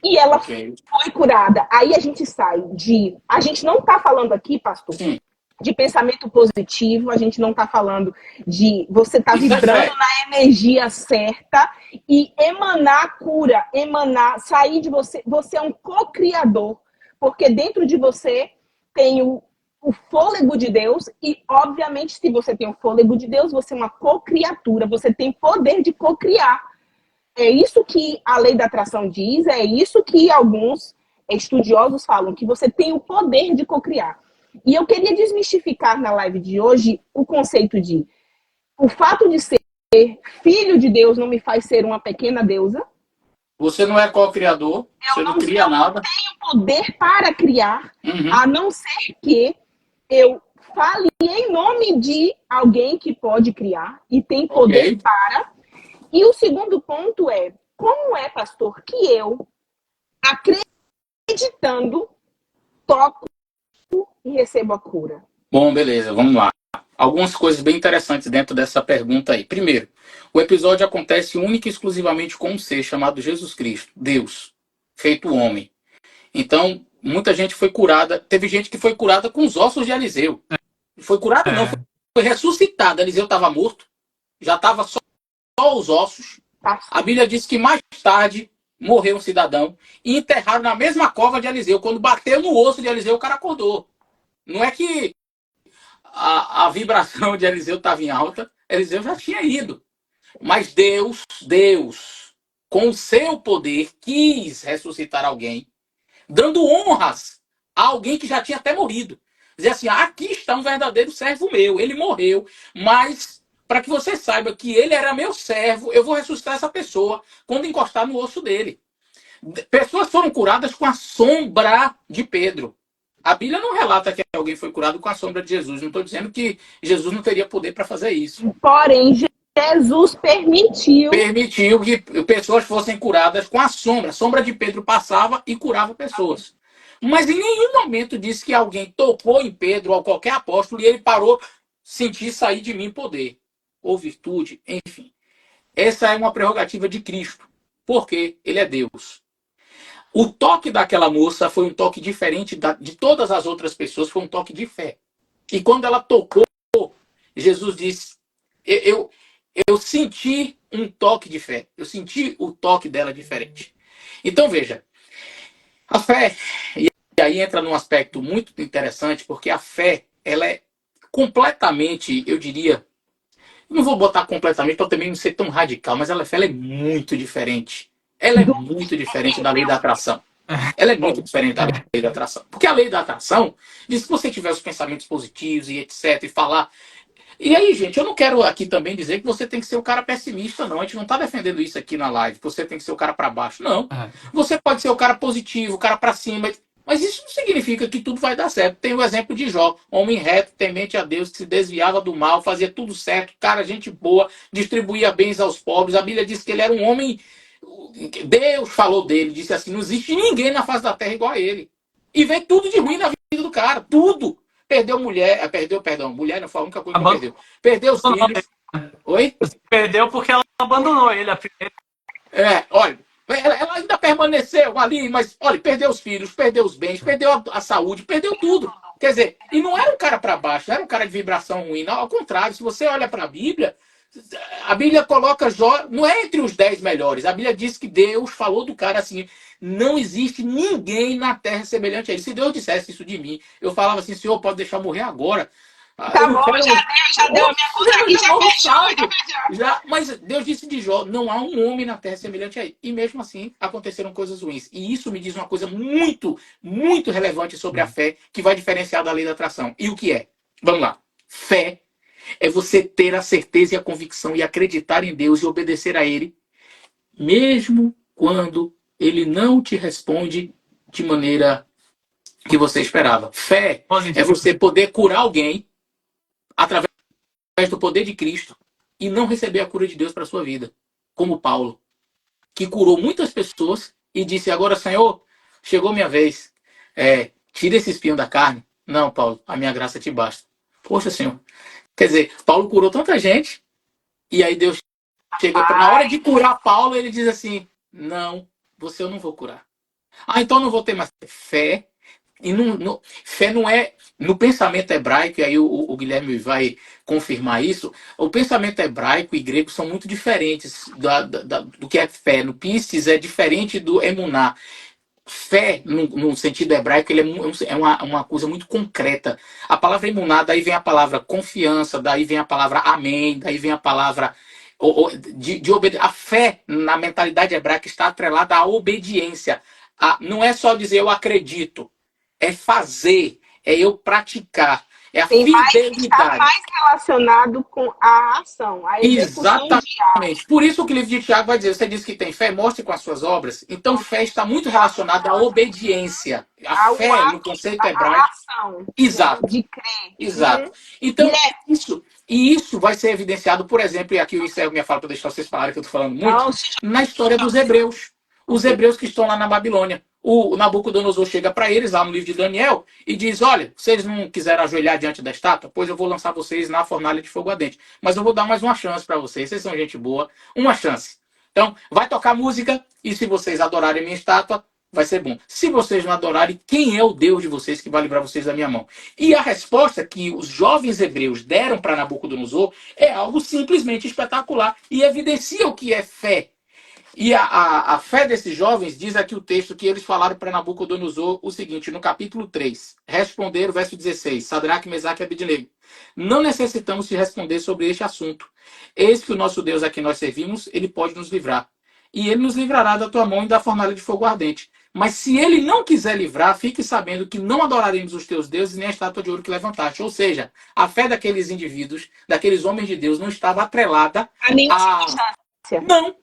E ela Ok. foi curada. Aí a gente sai de... A gente não está falando aqui, pastor, Sim. de pensamento positivo, a gente não está falando de você estar Isso é vibrando fé. na energia certa e emanar cura, sair de você. Você é um co-criador, porque dentro de você tem o fôlego de Deus e, obviamente, se você tem o fôlego de Deus, você é uma co-criatura, você tem poder de co-criar. É isso que a lei da atração diz, é isso que alguns estudiosos falam, que você tem o poder de co-criar. E eu queria desmistificar na live de hoje o conceito de o fato de ser filho de Deus não me faz ser uma pequena deusa. Você não é co-criador, você não cria Eu não nada. tenho poder para criar, Uhum. a não ser que eu fale em nome de alguém que pode criar e tem poder Ok. para. E o segundo ponto é, como é, pastor, que eu, acreditando, toco e recebo a cura? Bom, beleza, vamos lá. Algumas coisas bem interessantes dentro dessa pergunta aí. Primeiro, o episódio acontece única e exclusivamente com um ser chamado Jesus Cristo, Deus, feito homem. Então, muita gente foi curada. Teve gente que foi curada com os ossos de Eliseu. Foi curada, não, É. foi ressuscitada. Eliseu estava morto, já estava só os ossos. A Bíblia diz que mais tarde morreu um cidadão e enterraram na mesma cova de Eliseu. Quando bateu no osso de Eliseu, o cara acordou. Não é que a vibração de Eliseu estava em alta, Eliseu já tinha ido. Mas Deus, com o seu poder, quis ressuscitar alguém, dando honras a alguém que já tinha até morrido. Dizer assim, aqui está um verdadeiro servo meu, ele morreu, mas para que você saiba que ele era meu servo, eu vou ressuscitar essa pessoa quando encostar no osso dele. Pessoas foram curadas com a sombra de Pedro. A Bíblia não relata que alguém foi curado com a sombra de Jesus. Não estou dizendo que Jesus não teria poder para fazer isso. Porém, Jesus permitiu. Permitiu que pessoas fossem curadas com a sombra. A sombra de Pedro passava e curava pessoas. Mas em nenhum momento disse que alguém tocou em Pedro ou qualquer apóstolo e ele parou, sentir sair de mim poder. ou virtude, enfim. Essa é uma prerrogativa de Cristo, porque ele é Deus. O toque daquela moça foi um toque diferente de todas as outras pessoas, foi um toque de fé. E quando ela tocou, Jesus disse, eu senti um toque de fé. Eu senti o toque dela diferente. Então, veja, a fé, e aí entra num aspecto muito interessante, porque a fé, ela é completamente, eu diria, não vou botar completamente para também não ser tão radical, mas ela é muito diferente. Ela é Do muito diferente da lei da atração. Ela é muito diferente da lei da atração. Porque a lei da atração diz que se você tiver os pensamentos positivos e etc, e falar. E aí, gente, eu não quero aqui também dizer que você tem que ser um cara pessimista, não. A gente não está defendendo isso aqui na live, que você tem que ser o cara para baixo. Não. Você pode ser o cara positivo, o cara para cima. Mas isso não significa que tudo vai dar certo. Tem o exemplo de Jó, homem reto, temente a Deus, que se desviava do mal, fazia tudo certo, cara, gente boa, distribuía bens aos pobres. A Bíblia diz que ele era um homem. Deus falou dele, disse assim: não existe ninguém na face da terra igual a ele. E veio tudo de ruim na vida do cara, tudo. Perdeu mulher, perdão, mulher não foi a única coisa que perdeu. Perdeu os filhos. Oi? Perdeu porque ela abandonou ele. A primeira. Olha, ela ainda permaneceu ali, mas, olha, perdeu os filhos, perdeu os bens, perdeu a saúde, perdeu tudo. Quer dizer, e não era um cara para baixo, não era um cara de vibração ruim, não. Ao contrário, se você olha para a Bíblia coloca Jó, não é entre os 10 melhores. A Bíblia diz que Deus falou do cara assim: não existe ninguém na terra semelhante a ele. Se Deus dissesse isso de mim, eu falava assim: Senhor, pode deixar morrer agora. Tá bom, já deu a minha conta aqui, já fechou. Mas Deus disse de Jó: não há um homem na terra semelhante a ele. E mesmo assim, aconteceram coisas ruins. E isso me diz uma coisa muito, muito relevante sobre a fé, que vai diferenciar da lei da atração. E o que é? Vamos lá. Fé é você ter a certeza e a convicção e acreditar em Deus e obedecer a Ele, mesmo quando Ele não te responde de maneira que você esperava. Fé é você poder curar alguém através do poder de Cristo e não receber a cura de Deus para a sua vida. Como Paulo, que curou muitas pessoas e disse: agora, Senhor, chegou minha vez. Tira esse espinho da carne. Não, Paulo, a minha graça te basta. Poxa, Senhor. Quer dizer, Paulo curou tanta gente, e aí Deus chega na hora de curar Paulo, ele diz assim: não, você eu não vou curar. Então não vou ter mais fé. E fé não é no pensamento hebraico, e aí o Guilherme vai confirmar isso. O pensamento hebraico e grego são muito diferentes do que é fé. No Piscis é diferente do emuná. Fé, no sentido hebraico, ele é uma coisa muito concreta. A palavra emuná, daí vem a palavra confiança, daí vem a palavra amém, daí vem a palavra de obediência. A fé, na mentalidade hebraica, está atrelada à obediência. Não é só dizer eu acredito, é fazer, é eu praticar, é a fidelidade. Está mais relacionado com a ação, a execução Exatamente. Por isso que o livro de Tiago vai dizer: você diz que tem fé, mostre com as suas obras. Então, fé está muito relacionada à obediência. A fé, no conceito hebraico. A ação. Exato. De crer. Exato. Então, isso vai ser evidenciado, por exemplo, e aqui eu encerro minha fala para deixar vocês falarem que eu estou falando muito, na história dos hebreus. Os hebreus que estão lá na Babilônia. O Nabucodonosor chega para eles, lá no livro de Daniel, e diz: olha, se eles não quiserem ajoelhar diante da estátua, pois eu vou lançar vocês na fornalha de fogo ardente. Mas eu vou dar mais uma chance para vocês. Vocês são gente boa. Uma chance. Então, vai tocar música, e se vocês adorarem minha estátua, vai ser bom. Se vocês não adorarem, quem é o Deus de vocês que vai livrar vocês da minha mão? E a resposta que os jovens hebreus deram para Nabucodonosor é algo simplesmente espetacular e evidencia o que é fé. E a fé desses jovens, diz aqui o texto que eles falaram para Nabucodonosor o seguinte, no capítulo 3. Responderam, verso 16, Sadraque, Mesaque e Abednego: não necessitamos te responder sobre este assunto. Eis que o nosso Deus a quem nós servimos, ele pode nos livrar. E ele nos livrará da tua mão e da fornalha de fogo ardente. Mas se ele não quiser livrar, fique sabendo que não adoraremos os teus deuses nem a estátua de ouro que levantaste. Ou seja, a fé daqueles indivíduos, daqueles homens de Deus, não estava atrelada a... Não.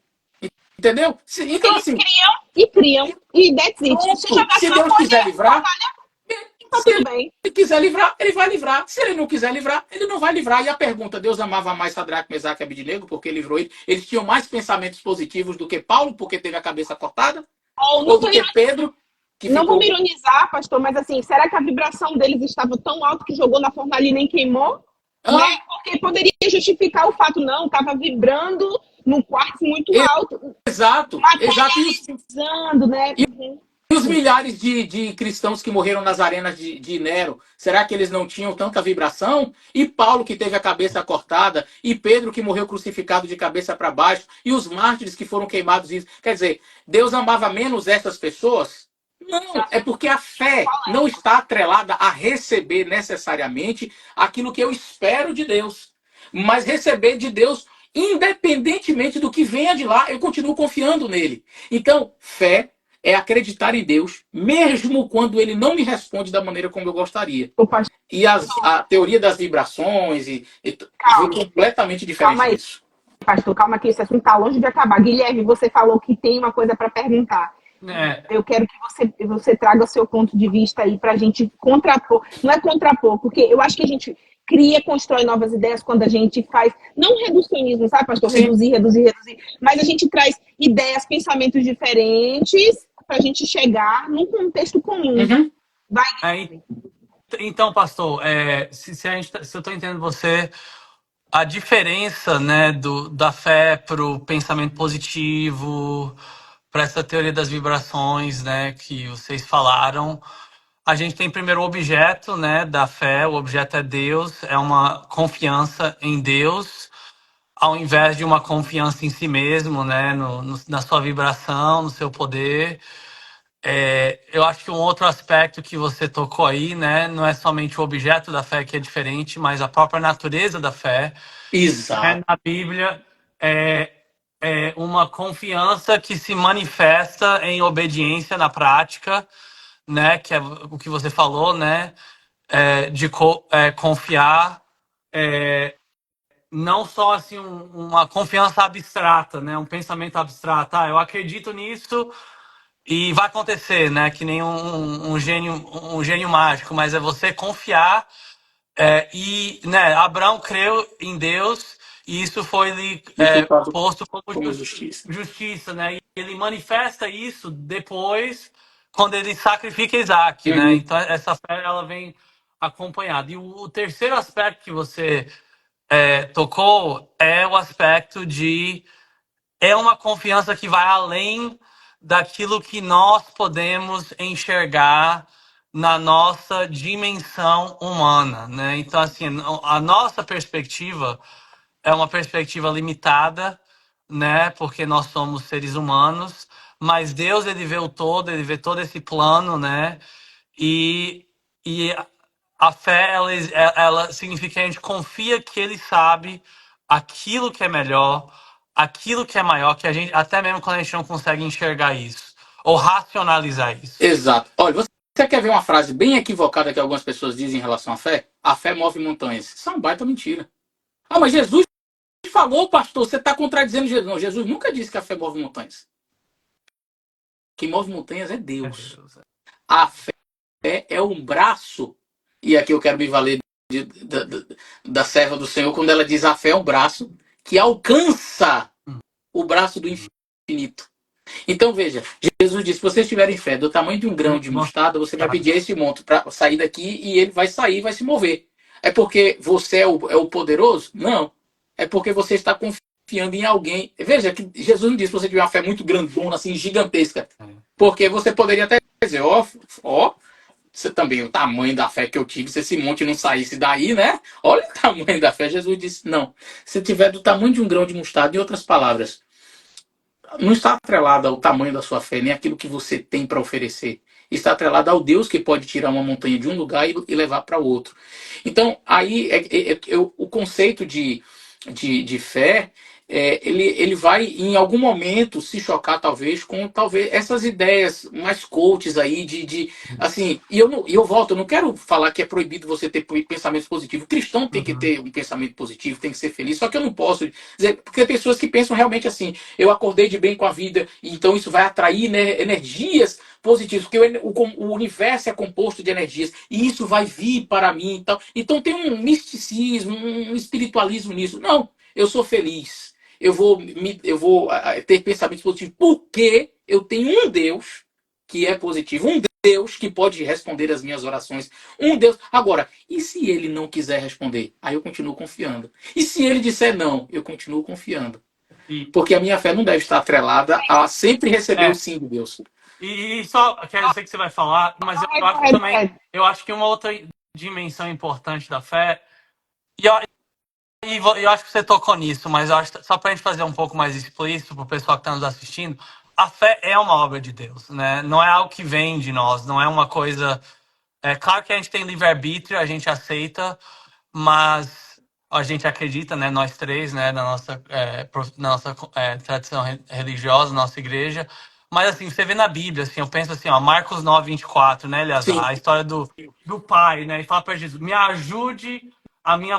Entendeu? Então, assim... criam. E that's it. Se Deus quiser livrar... Se ele quiser livrar, ele vai livrar. Se ele não quiser livrar, ele não vai livrar. E a pergunta: Deus amava mais Sadraque, Mesaque e Abednego porque livrou ele? Eles tinham mais pensamentos positivos do que Paulo, porque teve a cabeça cortada? Ou do que Pedro? Não vou me ironizar, pastor, mas assim, será que a vibração deles estava tão alta que jogou na fornalha e nem queimou? né? Ah, Porque poderia justificar o fato, não, estava vibrando num quarto muito alto, exato, exato. materializando, né? E os milhares de cristãos que morreram nas arenas de Nero, será que eles não tinham tanta vibração? E Paulo, que teve a cabeça cortada, e Pedro, que morreu crucificado de cabeça para baixo, e os mártires que foram queimados. Quer dizer, Deus amava menos essas pessoas? Não, é porque a fé não está atrelada a receber necessariamente aquilo que eu espero de Deus, mas receber de Deus, independentemente do que venha de lá, eu continuo confiando nele. Então, fé é acreditar em Deus, mesmo quando ele não me responde da maneira como eu gostaria. O pastor, E a teoria das vibrações vem calma, completamente calma diferente aí, disso. pastor, calma que esse assunto está longe de acabar. Guilherme, você falou que tem uma coisa para perguntar. É, Eu quero que você traga o seu ponto de vista aí para a gente contrapor. Não é contrapor, porque eu acho que a gente cria, constrói novas ideias quando a gente faz, não reducionismo, sabe, pastor? Sim. Reduzir, mas a gente traz ideias, pensamentos diferentes para a gente chegar num contexto comum. Uhum. Vai, aí, então, pastor, se eu estou entendendo você, a diferença, né, da fé para o pensamento positivo, para essa teoria das vibrações, né, que vocês falaram, a gente tem primeiro o objeto, né, da fé. O objeto é Deus, é uma confiança em Deus, ao invés de uma confiança em si mesmo, né, na sua vibração, no seu poder. Eu acho que um outro aspecto que você tocou aí, né, não é somente o objeto da fé que é diferente, mas a própria natureza da fé. Exato. Na Bíblia é, é uma confiança que se manifesta em obediência na prática, né, que é o que você falou, né, confiar, não só assim uma confiança abstrata, né, um pensamento abstrato. Eu acredito nisso e vai acontecer, né? Que nem um gênio mágico, mas é você confiar. Né, Abraão creu em Deus e isso foi lhe Imputado posto como como justiça. justiça, né? E ele manifesta isso depois quando ele sacrifica Isaac, né? Uhum. Então essa fé ela vem acompanhada. E o terceiro aspecto que você tocou é o aspecto de uma confiança que vai além daquilo que nós podemos enxergar na nossa dimensão humana, né? Então, assim, a nossa perspectiva é uma perspectiva limitada, né? Porque nós somos seres humanos, mas Deus, ele vê o todo, ele vê todo esse plano, né? E, e a fé, ela significa que a gente confia que ele sabe aquilo que é melhor, aquilo que é maior, que a gente, até mesmo quando a gente não consegue enxergar isso, ou racionalizar isso. Exato. Olha, você quer ver uma frase bem equivocada que algumas pessoas dizem em relação à fé? A fé move montanhas. Isso é uma baita mentira. Ah, mas Jesus falou, pastor, você está contradizendo Jesus. Não, Jesus nunca disse que a fé move montanhas. Quem move montanhas é É Deus. Deus. A fé é um braço, e aqui eu quero me valer da serva do Senhor, quando ela diz a fé é um braço que alcança o braço do infinito. Então veja, Jesus disse: se vocês tiverem fé do tamanho de um grão de mostarda, você vai pedir a esse monte para sair daqui e ele vai sair e vai se mover. É porque você é o poderoso? Não. É porque você está confiando em alguém. Veja que Jesus não disse que você tiver uma fé muito grandona, assim, gigantesca. Porque você poderia até dizer: ó, você também, o tamanho da fé que eu tive, se esse monte não saísse daí, né? Olha o tamanho da fé. Jesus disse: não. Se tiver do tamanho de um grão de mostarda, em outras palavras, não está atrelada ao tamanho da sua fé, nem aquilo que você tem para oferecer. Está atrelada ao Deus que pode tirar uma montanha de um lugar e levar para outro. Então, aí o conceito de fé, ele vai em algum momento se chocar talvez com talvez essas ideias mais coaches aí assim, eu volto, eu não quero falar que é proibido você ter pensamentos positivos. O cristão tem que ter um pensamento positivo, tem que ser feliz, só que eu não posso dizer, porque tem pessoas que pensam realmente assim: eu acordei de bem com a vida, então isso vai atrair, né, energias positivas, porque o universo é composto de energias e isso vai vir para mim. Então tem um misticismo, um espiritualismo nisso. Não, eu sou feliz. Eu vou ter pensamentos positivos porque eu tenho um Deus que é positivo, um Deus que pode responder as minhas orações, um Deus. Agora, e se ele não quiser responder? Aí eu continuo confiando. E se ele disser não, eu continuo confiando. Porque a minha fé não deve estar atrelada a sempre receber o sim de Deus. E só, eu sei que você vai falar, mas eu acho também, eu acho que uma outra dimensão importante da fé, e eu acho que você tocou nisso, mas eu acho, só pra gente fazer um pouco mais explícito pro pessoal que tá nos assistindo, a fé é uma obra de Deus, né? Não é algo que vem de nós, não é uma coisa... É claro que a gente tem livre-arbítrio, a gente aceita, mas a gente acredita, né, nós três, né, na nossa tradição religiosa, nossa igreja. Mas assim, você vê na Bíblia, assim, eu penso assim, ó, Marcos 9:24, né, Eleazar, a história do pai, né, e fala para Jesus, me ajude a minha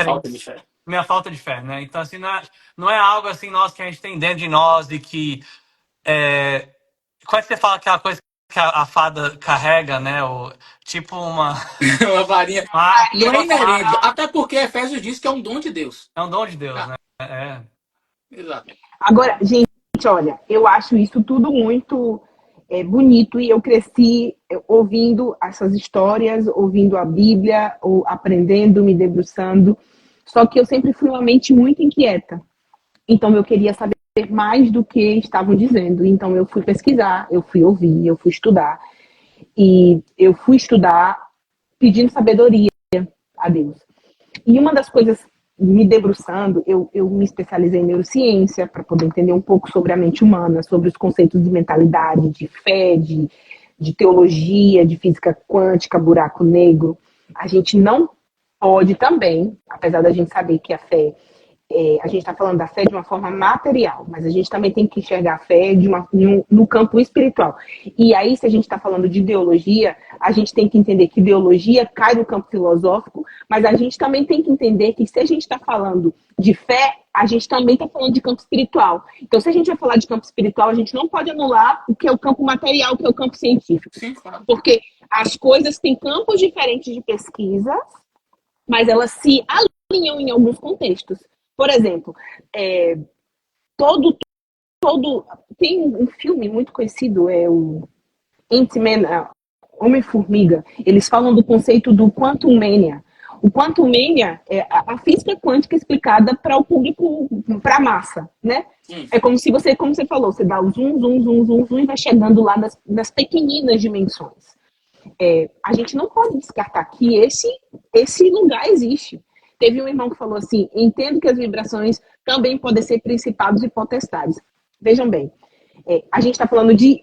falta de fé. Minha falta de fé, né? Então, assim, não é algo assim, nós, que a gente tem dentro de nós e que... Quando você fala aquela coisa que a fada carrega, né? Tipo uma... Uma varinha. Não é inerente. Até porque Efésios diz que é um dom de Deus. É um dom de Deus, né? Exato. Agora, gente, olha, eu acho isso tudo muito bonito e eu cresci ouvindo essas histórias, ouvindo a Bíblia, ou aprendendo, me debruçando. Só que eu sempre fui uma mente muito inquieta. Então eu queria saber mais do que estavam dizendo. Então eu fui pesquisar, eu fui ouvir, eu fui estudar. E eu fui estudar pedindo sabedoria a Deus. E uma das coisas, me debruçando, eu me especializei em neurociência para poder entender um pouco sobre a mente humana, sobre os conceitos de mentalidade, de fé, de teologia, de física quântica, buraco negro. A gente não pode também, apesar da gente saber que a fé, a gente está falando da fé de uma forma material, mas a gente também tem que enxergar a fé no campo espiritual. E aí, se a gente está falando de ideologia, a gente tem que entender que ideologia cai no campo filosófico, mas a gente também tem que entender que se a gente está falando de fé, a gente também está falando de campo espiritual. Então, se a gente vai falar de campo espiritual, a gente não pode anular o que é o campo material, o que é o campo científico. Sim, claro. Porque as coisas têm campos diferentes de pesquisa, mas elas se alinham em alguns contextos. Por exemplo, tem um filme muito conhecido, é o Ant-Man, Homem-Formiga. Eles falam do conceito do Quantum Mania. O Quantum Mania é a física quântica explicada para o público, para a massa, né? É como se você, como você falou, você dá o zoom, zoom, zoom, zoom, zoom e vai chegando lá nas pequeninas dimensões. A gente não pode descartar que esse lugar existe. Teve um irmão que falou assim, entendo que as vibrações também podem ser principados e potestades. Vejam bem, a gente está falando de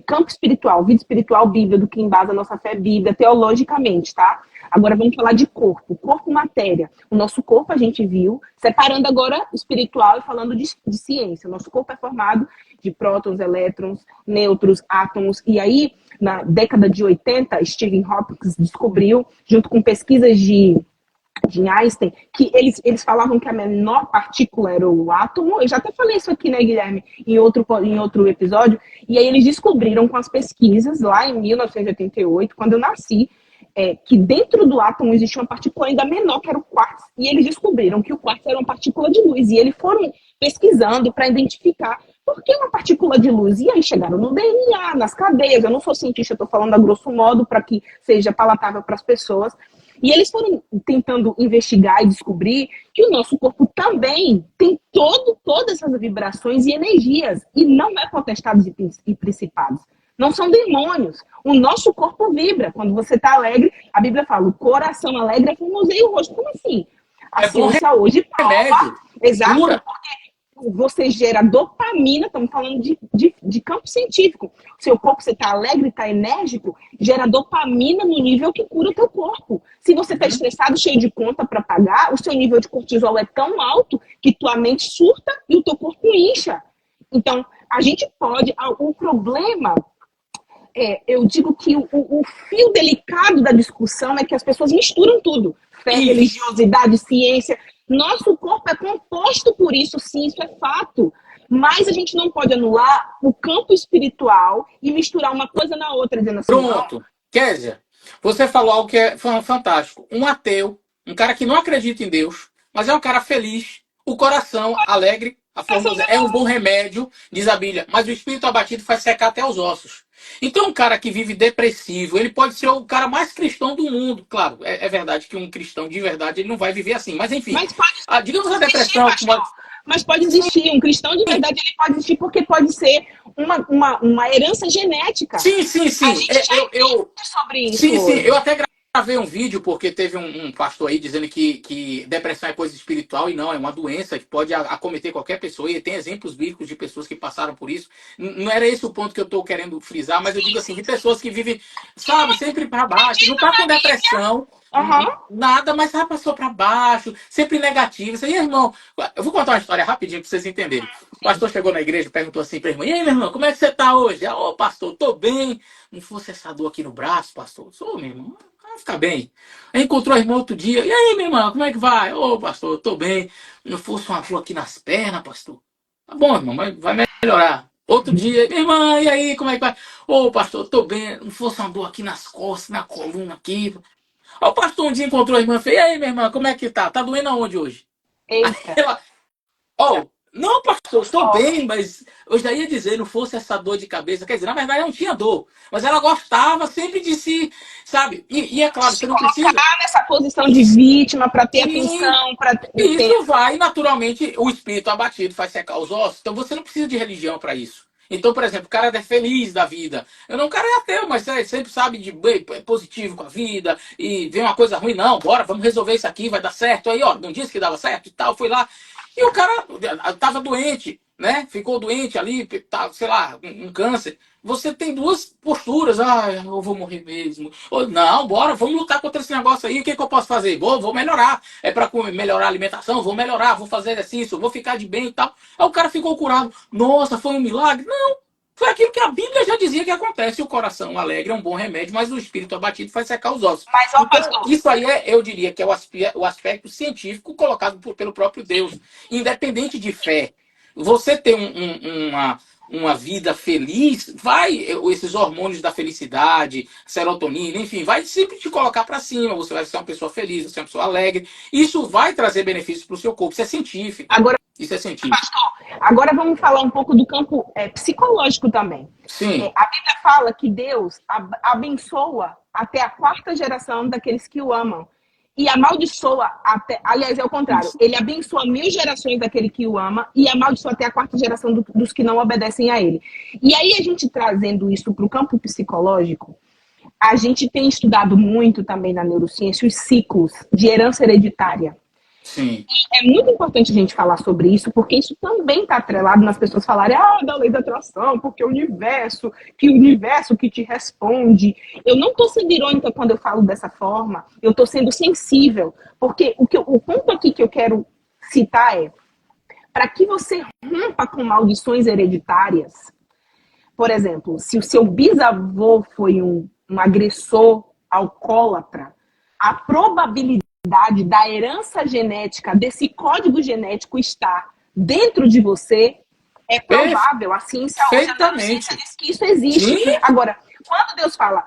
campo espiritual, vida espiritual, Bíblia, do que embasa a nossa fé, Bíblia, teologicamente, tá? Agora vamos falar de corpo, matéria. O nosso corpo a gente viu, separando agora espiritual e falando de ciência. O nosso corpo é formado de prótons, elétrons, nêutrons, átomos. E aí, na década de 80, Stephen Hawking descobriu, junto com pesquisas de Einstein, que eles falavam que a menor partícula era o átomo. Eu já até falei isso aqui, né, Guilherme, em outro episódio. E aí eles descobriram com as pesquisas, lá em 1988, quando eu nasci, que dentro do átomo existia uma partícula ainda menor, que era o quartzo. E eles descobriram que o quartzo era uma partícula de luz. E eles foram pesquisando para identificar por que uma partícula de luz. E aí chegaram no DNA, nas cadeias. Eu não sou cientista, eu estou falando a grosso modo para que seja palatável para as pessoas. E eles foram tentando investigar e descobrir que o nosso corpo também tem todas essas vibrações e energias. E não é potestades e principados. Não são demônios. O nosso corpo vibra. Quando você está alegre, a Bíblia fala, o coração alegre é formoseia o rosto. Como assim? A ciência hoje prova. Exato. Porque você gera dopamina, estamos falando de campo científico. O seu corpo, você está alegre, está enérgico, gera dopamina no nível que cura o teu corpo. Se você está estressado, cheio de conta para pagar, o seu nível de cortisol é tão alto que tua mente surta e o teu corpo incha. Então, a gente pode... O problema... eu digo que o fio delicado da discussão é que as pessoas misturam tudo. Fé, religiosidade, ciência. Nosso corpo é composto por isso, sim, isso é fato. Mas a gente não pode anular o campo espiritual e misturar uma coisa na outra, dizendo assim... Pronto. Kézia, você falou algo que é fantástico. Um ateu, um cara que não acredita em Deus, mas é um cara feliz, o coração alegre, é um bom remédio, diz a Bíblia, mas o espírito abatido faz secar até os ossos. Então, um cara que vive depressivo, ele pode ser o cara mais cristão do mundo. Claro, é verdade que um cristão de verdade ele não vai viver assim. Mas, enfim, Mas pode digamos a existir, depressão. pastor. Mas pode existir. Um cristão de verdade ele pode existir porque pode ser uma herança genética. Sim, sim, A sim. gente já entende sobre isso Sim, sim. hoje. Eu até gravei um vídeo porque teve um pastor aí dizendo que depressão é coisa espiritual e não, é uma doença que pode acometer qualquer pessoa. E tem exemplos bíblicos de pessoas que passaram por isso. Não era esse o ponto que eu estou querendo frisar, mas eu digo assim, de pessoas que vivem, sabe, sempre para baixo, não tá com depressão, Uhum. nada, mas já passou para baixo, sempre negativo. Isso aí, irmão, eu vou contar uma história rapidinho para vocês entenderem. O pastor chegou na igreja e perguntou assim para a irmã: "E aí, meu irmão, como é que você tá hoje?" "Ô, pastor, tô bem. Não fosse essa dor aqui no braço, pastor." "Sou, meu irmão, vai ficar bem." Aí encontrou a irmã outro dia: "E aí, meu irmão, como é que vai?" "Ô, pastor, tô bem. Não fosse uma dor aqui nas pernas, pastor." "Tá bom, irmão, vai melhorar." Outro dia: "Minha irmã, e aí, como é que vai?" "Ô, pastor, tô bem. Não fosse uma dor aqui nas costas, na coluna aqui." Aí o pastor um dia encontrou a irmã e fez: "E aí, minha irmã, como é que tá? Tá doendo aonde hoje?" Aí Eita. ela: "Oh, não, pastor, estou Ó, bem, mas eu já ia dizer, não fosse essa dor de cabeça." Quer dizer, na verdade, ela não tinha dor, mas ela gostava sempre de si, sabe? E é claro, se você não precisa. colocar nessa posição de vítima para ter Sim, atenção, para e ter. isso vai, naturalmente, o espírito abatido faz secar os ossos. Então você não precisa de religião para isso. Então, por exemplo, o cara é feliz da vida. Eu não, o cara é ateu, mas sempre sabe de bem, é positivo com a vida. E vem uma coisa ruim, não, bora, vamos resolver isso aqui, vai dar certo. Aí, ó, não disse que dava certo e tal, foi lá. E o cara tava doente, né? Ficou doente ali, tá, sei lá, um câncer. Você tem duas posturas. Ah, eu vou morrer mesmo. Ou, não, bora, vamos lutar contra esse negócio aí. O que eu posso fazer? Vou melhorar. É para melhorar a alimentação, vou melhorar, vou fazer exercício, vou ficar de bem e tal. Aí o cara ficou curado. Nossa, foi um milagre? Não. Foi aquilo que a Bíblia já dizia que acontece. O coração alegre é um bom remédio, mas o espírito abatido faz secar os ossos. Mas, ó, Então, pastor, isso aí eu diria que é o aspecto científico colocado pelo próprio Deus. Independente de fé. Você ter uma vida feliz, esses hormônios da felicidade, serotonina, enfim, vai sempre te colocar para cima. Você vai ser uma pessoa feliz, você é uma pessoa alegre. Isso vai trazer benefícios para o seu corpo. Isso é científico. agora, Isso é científico. pastor, agora vamos falar um pouco do campo psicológico também. Sim. A Bíblia fala que Deus abençoa até a quarta geração daqueles que o amam. E amaldiçoa até. Aliás, é o contrário. Isso. Ele abençoa 1000 gerações daquele que o ama e amaldiçoa até a quarta geração dos que não obedecem a ele. E aí, a gente trazendo isso para o campo psicológico, a gente tem estudado muito também na neurociência os ciclos de herança hereditária. Sim. É muito importante a gente falar sobre isso, porque isso também está atrelado nas pessoas falarem da lei da atração, porque o universo que te responde. Eu não estou sendo irônica quando eu falo dessa forma, eu estou sendo sensível, porque o ponto aqui que eu quero citar é, para que você rompa com maldições hereditárias, por exemplo, se o seu bisavô foi um agressor alcoólatra, a probabilidade da herança genética, desse código genético estar dentro de você é provável. A ciência hoje, a neurociência Perfeitamente. diz que isso existe. Sim. Agora, quando Deus fala,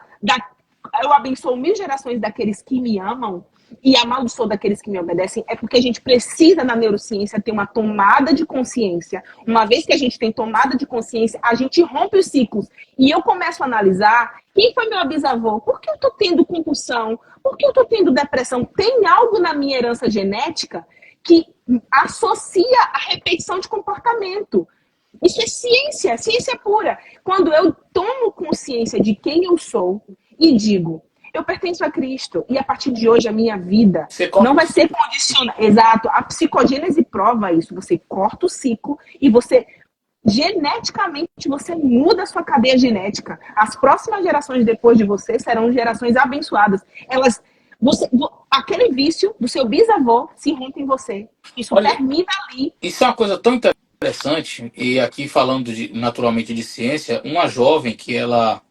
eu abençoo 1000 gerações daqueles que me amam e amaldiçoo daqueles que me obedecem, é porque a gente precisa, na neurociência, ter uma tomada de consciência. Uma vez que a gente tem tomada de consciência, a gente rompe os ciclos. E eu começo a analisar quem foi meu bisavô, por que eu estou tendo compulsão, por que eu estou tendo depressão. Tem algo na minha herança genética que associa a repetição de comportamento. Isso é ciência pura. Quando eu tomo consciência de quem eu sou e digo, eu pertenço a Cristo e a partir de hoje a minha vida Você corta não o vai ser ciclo. condicionada. Exato. A psicogênese prova isso. Você corta o ciclo e você geneticamente você muda a sua cadeia genética. As próximas gerações depois de você serão gerações abençoadas. Aquele vício do seu bisavô se rompe em você. Isso Olha, termina ali. isso é uma coisa tão interessante, e aqui falando naturalmente de ciência, uma jovem que ela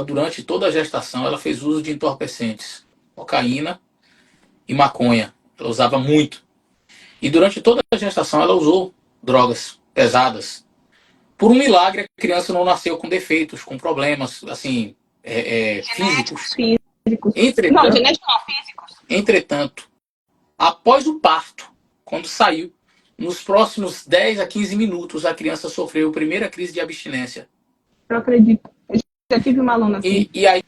durante toda a gestação, ela fez uso de entorpecentes, cocaína e maconha. Ela usava muito. E durante toda a gestação ela usou drogas pesadas. Por um milagre, a criança não nasceu com defeitos, com problemas, assim, físicos. Genéticos, físicos. Não, Entretanto, genéticos não, físicos. entretanto, após o parto, quando saiu, nos próximos 10 a 15 minutos, a criança sofreu a primeira crise de abstinência. Eu acredito. Já tive uma aluna assim. E aí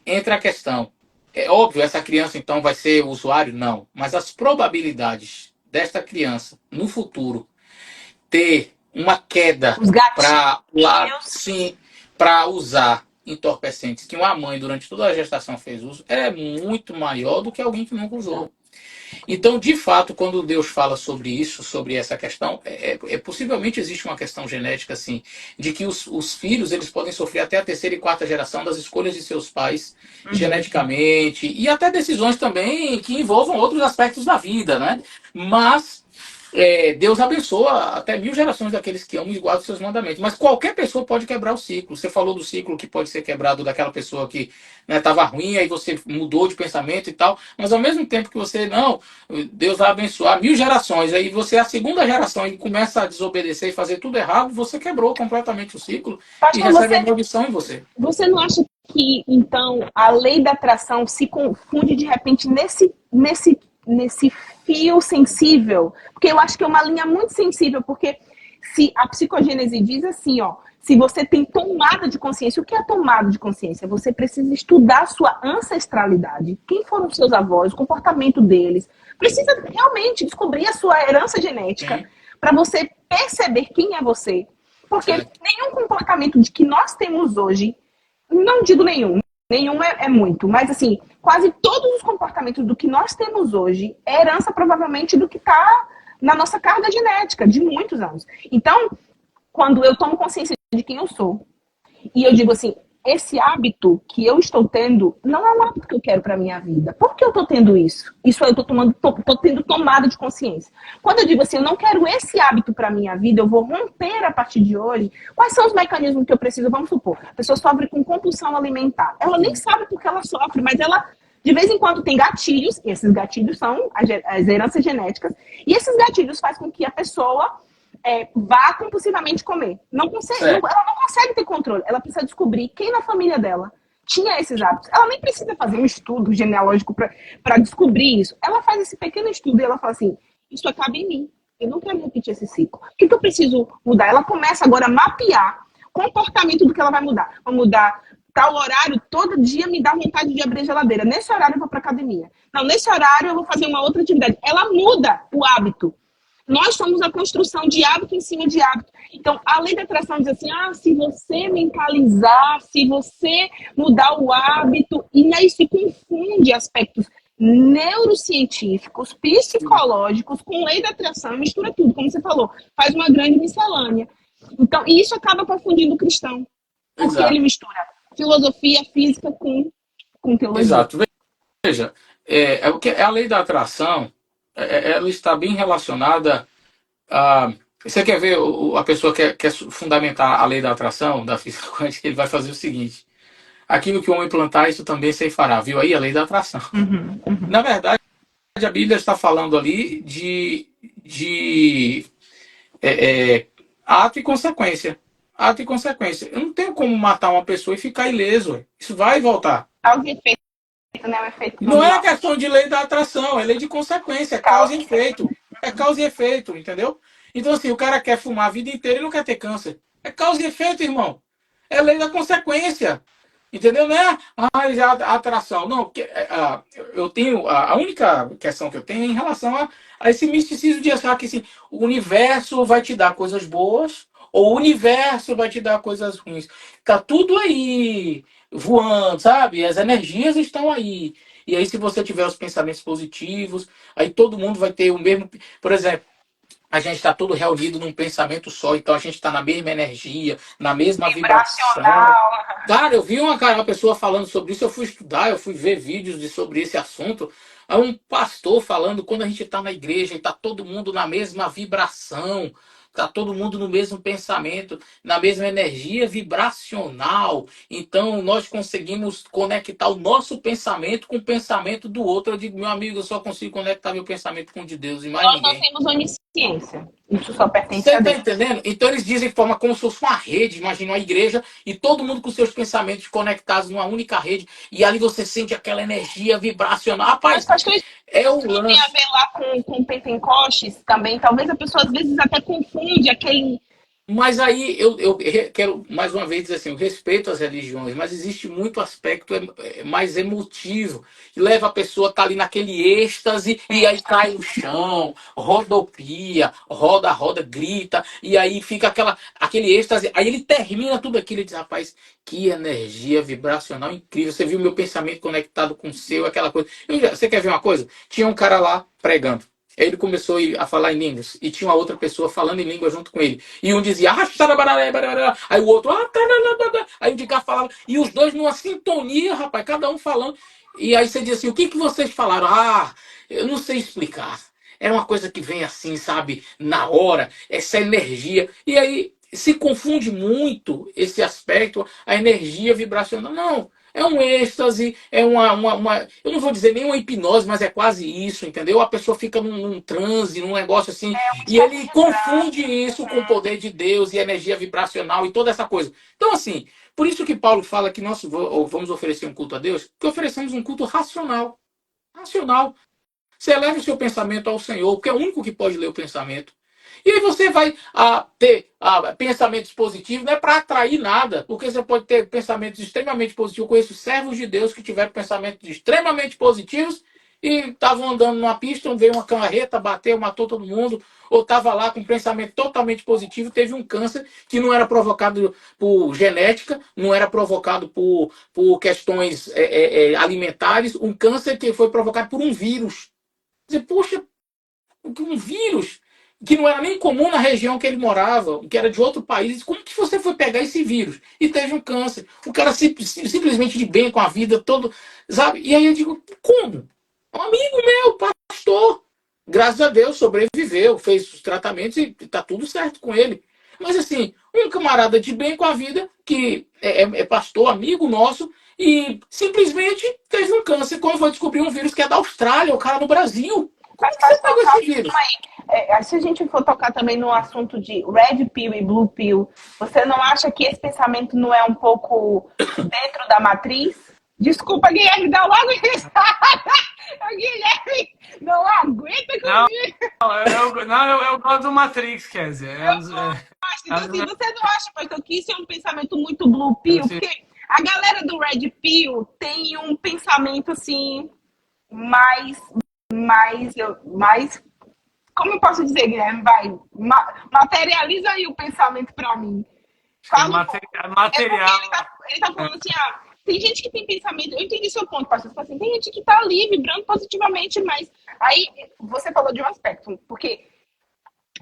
entra a questão. É óbvio, essa criança então vai ser usuário? Não. Mas as probabilidades desta criança no futuro ter uma queda Os para lá, gatilhos. sim, para usar entorpecentes que uma mãe durante toda a gestação fez uso é muito maior do que alguém que nunca usou. Então, de fato, quando Deus fala sobre isso, sobre essa questão, possivelmente existe uma questão genética, assim, de que os filhos eles podem sofrer até a terceira e quarta geração das escolhas de seus pais geneticamente e até decisões também que envolvam outros aspectos da vida, né? Mas Deus abençoa até 1000 gerações daqueles que amam e guardam os seus mandamentos. Mas qualquer pessoa pode quebrar o ciclo. Você falou do ciclo que pode ser quebrado daquela pessoa que estava ruim, aí você mudou de pensamento e tal. Mas ao mesmo tempo que você, não, Deus vai abençoar 1000 gerações, aí você é a segunda geração e começa a desobedecer e fazer tudo errado, você quebrou completamente o ciclo e Pastor, recebe a maldição em você. você não acha que, então, a lei da atração se confunde de repente nesse fio sensível? Porque eu acho que é uma linha muito sensível, porque se a psicogênese diz assim, ó, se você tem tomada de consciência, o que é tomada de consciência? Você precisa estudar a sua ancestralidade, quem foram seus avós, o comportamento deles. Precisa realmente descobrir a sua herança genética para você perceber quem é você. Porque nenhum comportamento de que nós temos hoje, não digo nenhum é muito, mas assim, quase todos os comportamentos do que nós temos hoje é herança provavelmente do que está na nossa carga genética de muitos anos. Então, quando eu tomo consciência de quem eu sou e eu digo assim, esse hábito que eu estou tendo não é um hábito que eu quero para minha vida. Por que eu estou tendo isso? Isso aí eu estou tendo tomada de consciência. Quando eu digo assim, eu não quero esse hábito para minha vida, eu vou romper a partir de hoje. Quais são os mecanismos que eu preciso? Vamos supor, a pessoa sofre com compulsão alimentar. Ela nem sabe por que ela sofre, mas ela de vez em quando tem gatilhos, e esses gatilhos são as heranças genéticas, e esses gatilhos fazem com que a pessoa vá compulsivamente comer. Ela não consegue ter controle. Ela precisa descobrir quem na família dela tinha esses hábitos. Ela nem precisa fazer um estudo genealógico para descobrir isso. Ela faz esse pequeno estudo e ela fala assim, isso acaba em mim. Eu não quero repetir esse ciclo. O que eu preciso mudar? Ela começa agora a mapear o comportamento do que ela vai mudar. Vou mudar tal horário, todo dia me dá vontade de abrir a geladeira. Nesse horário eu vou para academia. Não, nesse horário eu vou fazer uma outra atividade. Ela muda o hábito. Nós somos a construção de hábito em cima de hábito. Então, a lei da atração diz assim, se você mentalizar, se você mudar o hábito, e aí se confunde aspectos neurocientíficos, psicológicos, com lei da atração, mistura tudo, como você falou, faz uma grande miscelânea. Então, e isso acaba confundindo o cristão, porque ele mistura filosofia, física com teologia. Exato. Veja, a lei da atração, ela está bem relacionada a... Você quer ver a pessoa que quer fundamentar a lei da atração, da física quântica, ele vai fazer o seguinte, aquilo que o homem plantar, isso também se fará, viu aí? A lei da atração. Na verdade, a Bíblia está falando ali de ato e consequência. Ato e consequência. Eu não tenho como matar uma pessoa e ficar ileso. Isso vai voltar. Causa e efeito, né? O efeito não é questão de lei da atração, é lei de consequência, é causa e efeito. É causa e efeito, entendeu? Então, assim, o cara quer fumar a vida inteira e não quer ter câncer. É causa e efeito, irmão. É lei da consequência. Entendeu? Não é a atração. Não, porque, eu tenho. A única questão que eu tenho é em relação a esse misticismo de achar que assim, o universo vai te dar coisas boas ou o universo vai te dar coisas ruins. Tá tudo aí voando, sabe? As energias estão aí. E aí, se você tiver os pensamentos positivos, aí todo mundo vai ter o mesmo. Por exemplo, a gente está todo reunido num pensamento só, então a gente está na mesma energia, na mesma vibração. Cara, eu vi uma pessoa falando sobre isso, eu fui estudar, eu fui ver vídeos sobre esse assunto. Há um pastor falando quando a gente está na igreja e está todo mundo na mesma vibração, está todo mundo no mesmo pensamento, na mesma energia vibracional. Então nós conseguimos conectar o nosso pensamento com o pensamento do outro. Eu digo, meu amigo, eu só consigo conectar meu pensamento com o de Deus e mais ninguém. Nós não temos onisciência. Isso só pertence Você a Deus. está entendendo? Então eles dizem de forma como se fosse uma rede, imagina uma igreja, e todo mundo com seus pensamentos conectados numa única rede, e ali você sente aquela energia vibracional. Rapaz, é o lance. Tem a ver lá com Pentecostes também. Talvez a pessoa às vezes até confunde Mas aí eu quero mais uma vez dizer assim, eu respeito as religiões, mas existe muito aspecto mais emotivo, que leva a pessoa a estar ali naquele êxtase e aí cai no chão, rodopia, roda, grita, e aí fica aquele êxtase, aí ele termina tudo aquilo e diz, rapaz, que energia vibracional incrível, você viu meu pensamento conectado com o seu, aquela coisa. Você quer ver uma coisa? Tinha um cara lá pregando. Ele começou a falar em línguas e tinha uma outra pessoa falando em língua junto com ele. E um dizia, aí o outro, aí o de cá falava, e os dois numa sintonia, rapaz, cada um falando. E aí você diz assim, o que vocês falaram? Eu não sei explicar. É uma coisa que vem assim, sabe, na hora, essa energia. E aí se confunde muito esse aspecto, a energia vibracional. Não, é um êxtase, é eu não vou dizer nem uma hipnose, mas é quase isso, entendeu? A pessoa fica num transe, num negócio assim, e ele confunde isso com o poder de Deus e energia vibracional e toda essa coisa. Então, assim, por isso que Paulo fala que nós vamos oferecer um culto a Deus, que oferecemos um culto racional. Racional. Você eleva o seu pensamento ao Senhor, porque é o único que pode ler o pensamento. E aí você vai ter pensamentos positivos, não é para atrair nada, porque você pode ter pensamentos extremamente positivos. Eu conheço servos de Deus que tiveram pensamentos extremamente positivos e estavam andando numa pista, veio uma carreta, bateu, matou todo mundo, ou estava lá com um pensamento totalmente positivo, teve um câncer que não era provocado por genética, não era provocado por questões alimentares, um câncer que foi provocado por um vírus. Dizer, poxa, um vírus que não era nem comum na região que ele morava, que era de outro país, como que você foi pegar esse vírus? E teve um câncer. O cara simplesmente de bem com a vida, todo, sabe? E aí eu digo, como? Um amigo meu, pastor, graças a Deus, sobreviveu, fez os tratamentos e tá tudo certo com ele. Mas assim, um camarada de bem com a vida, que é pastor, amigo nosso, e simplesmente teve um câncer. Como foi descobrir um vírus que é da Austrália, o cara no Brasil? Como é que você pegou esse vírus? Se a gente for tocar também no assunto de red pill e blue pill, você não acha que esse pensamento não é um pouco dentro da matriz? Desculpa, Guilherme, dá logo risada. Guilherme, não aguenta comigo. Eu gosto do Matrix, quer dizer. Então, assim, você não acha, pastor, que isso é um pensamento muito blue pill? Porque a galera do red pill tem um pensamento, assim, mais como eu posso dizer, Guilherme? Vai, materializa aí o pensamento para mim. Fala, material. Ele tá falando assim, tem gente que tem pensamento, eu entendi seu ponto, pastor, assim, tem gente que tá ali vibrando positivamente, mas aí você falou de um aspecto, porque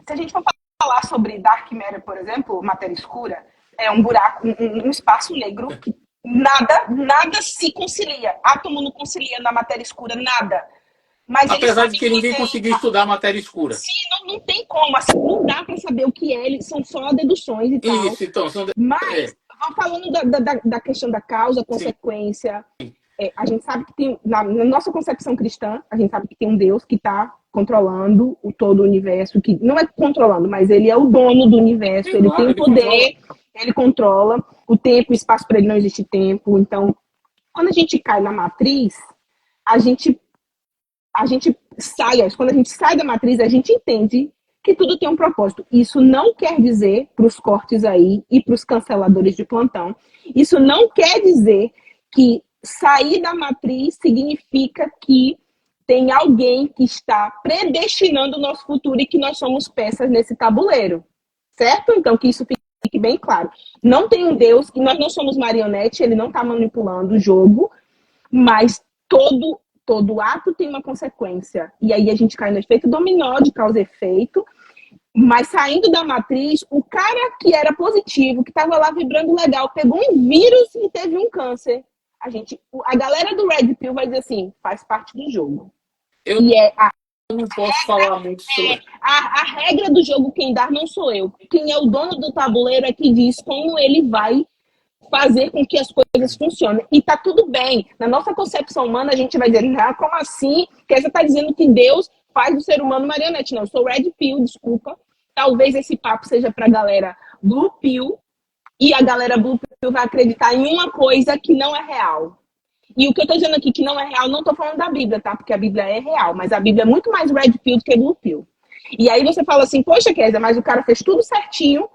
se a gente for falar sobre dark matter, por exemplo, matéria escura, é um buraco, um espaço negro que nada se concilia, átomo não concilia na matéria escura, nada. Mas apesar de que ninguém conseguiu estudar a matéria escura. Sim, não tem como. Assim, não dá para saber o que é, são só deduções e tal. Isso, então. Mas, falando da questão da causa, consequência, a gente sabe que tem, na nossa concepção cristã, a gente sabe que tem um Deus que está controlando todo o universo, que não é controlando, mas ele é o dono do universo, ele tem o poder, ele controla o tempo, o espaço, para ele não existe tempo. Então, quando a gente cai na matriz, quando a gente sai da matriz, a gente entende que tudo tem um propósito. Isso não quer dizer, para os cortes aí e para os canceladores de plantão, isso não quer dizer que sair da matriz significa que tem alguém que está predestinando o nosso futuro e que nós somos peças nesse tabuleiro. Certo? Então, que isso fique bem claro. Não tem um Deus, e nós não somos marionete, ele não está manipulando o jogo, mas todo ato tem uma consequência. E aí a gente cai no efeito dominó de causa e efeito. Mas saindo da matriz, o cara que era positivo, que estava lá vibrando legal, pegou um vírus e teve um câncer. A galera do Red Pill vai dizer assim, faz parte do jogo. Eu não posso falar muito sobre... A regra do jogo, quem dá não sou eu. Quem é o dono do tabuleiro é que diz como ele vai fazer com que as coisas funcionem. E tá tudo bem. Na nossa concepção humana, a gente vai dizer, como assim? Porque você tá dizendo que Deus faz do ser humano marionete. Não, eu sou Red Pill, desculpa. Talvez esse papo seja pra galera Blue Pill, e a galera Blue Pill vai acreditar em uma coisa que não é real. E o que eu tô dizendo aqui que não é real, não tô falando da Bíblia, tá? Porque a Bíblia é real, mas a Bíblia é muito mais Red Pill do que Blue Pill. E aí você fala assim, poxa, Kézia, mas o cara fez tudo certinho,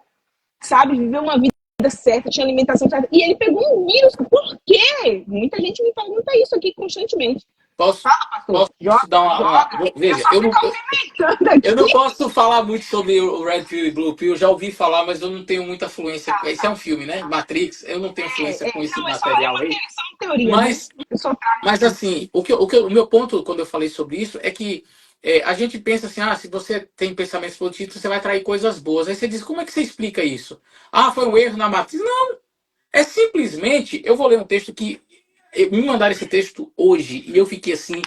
sabe, viveu uma vida certa, tinha alimentação certa, e ele pegou um vírus. Por quê? Muita gente me pergunta isso aqui constantemente. Posso, Fala, pastor. posso dar Joga. Eu Veja, só fico alfinetando aqui. eu não posso falar muito sobre o Red Pill e Blue Pill, já ouvi falar, mas eu não tenho muita fluência. Esse é um filme, né? Matrix, eu não tenho fluência com esse Não, material aí. só uma teoria, né? Mas, Eu só trago mas aqui. assim, o meu ponto quando eu falei sobre isso é que a gente pensa assim, se você tem pensamentos positivos, você vai atrair coisas boas. Aí você diz, como é que você explica isso? Ah, foi um erro na matriz. Não, é simplesmente, eu vou ler um texto que me mandaram esse texto hoje e eu fiquei assim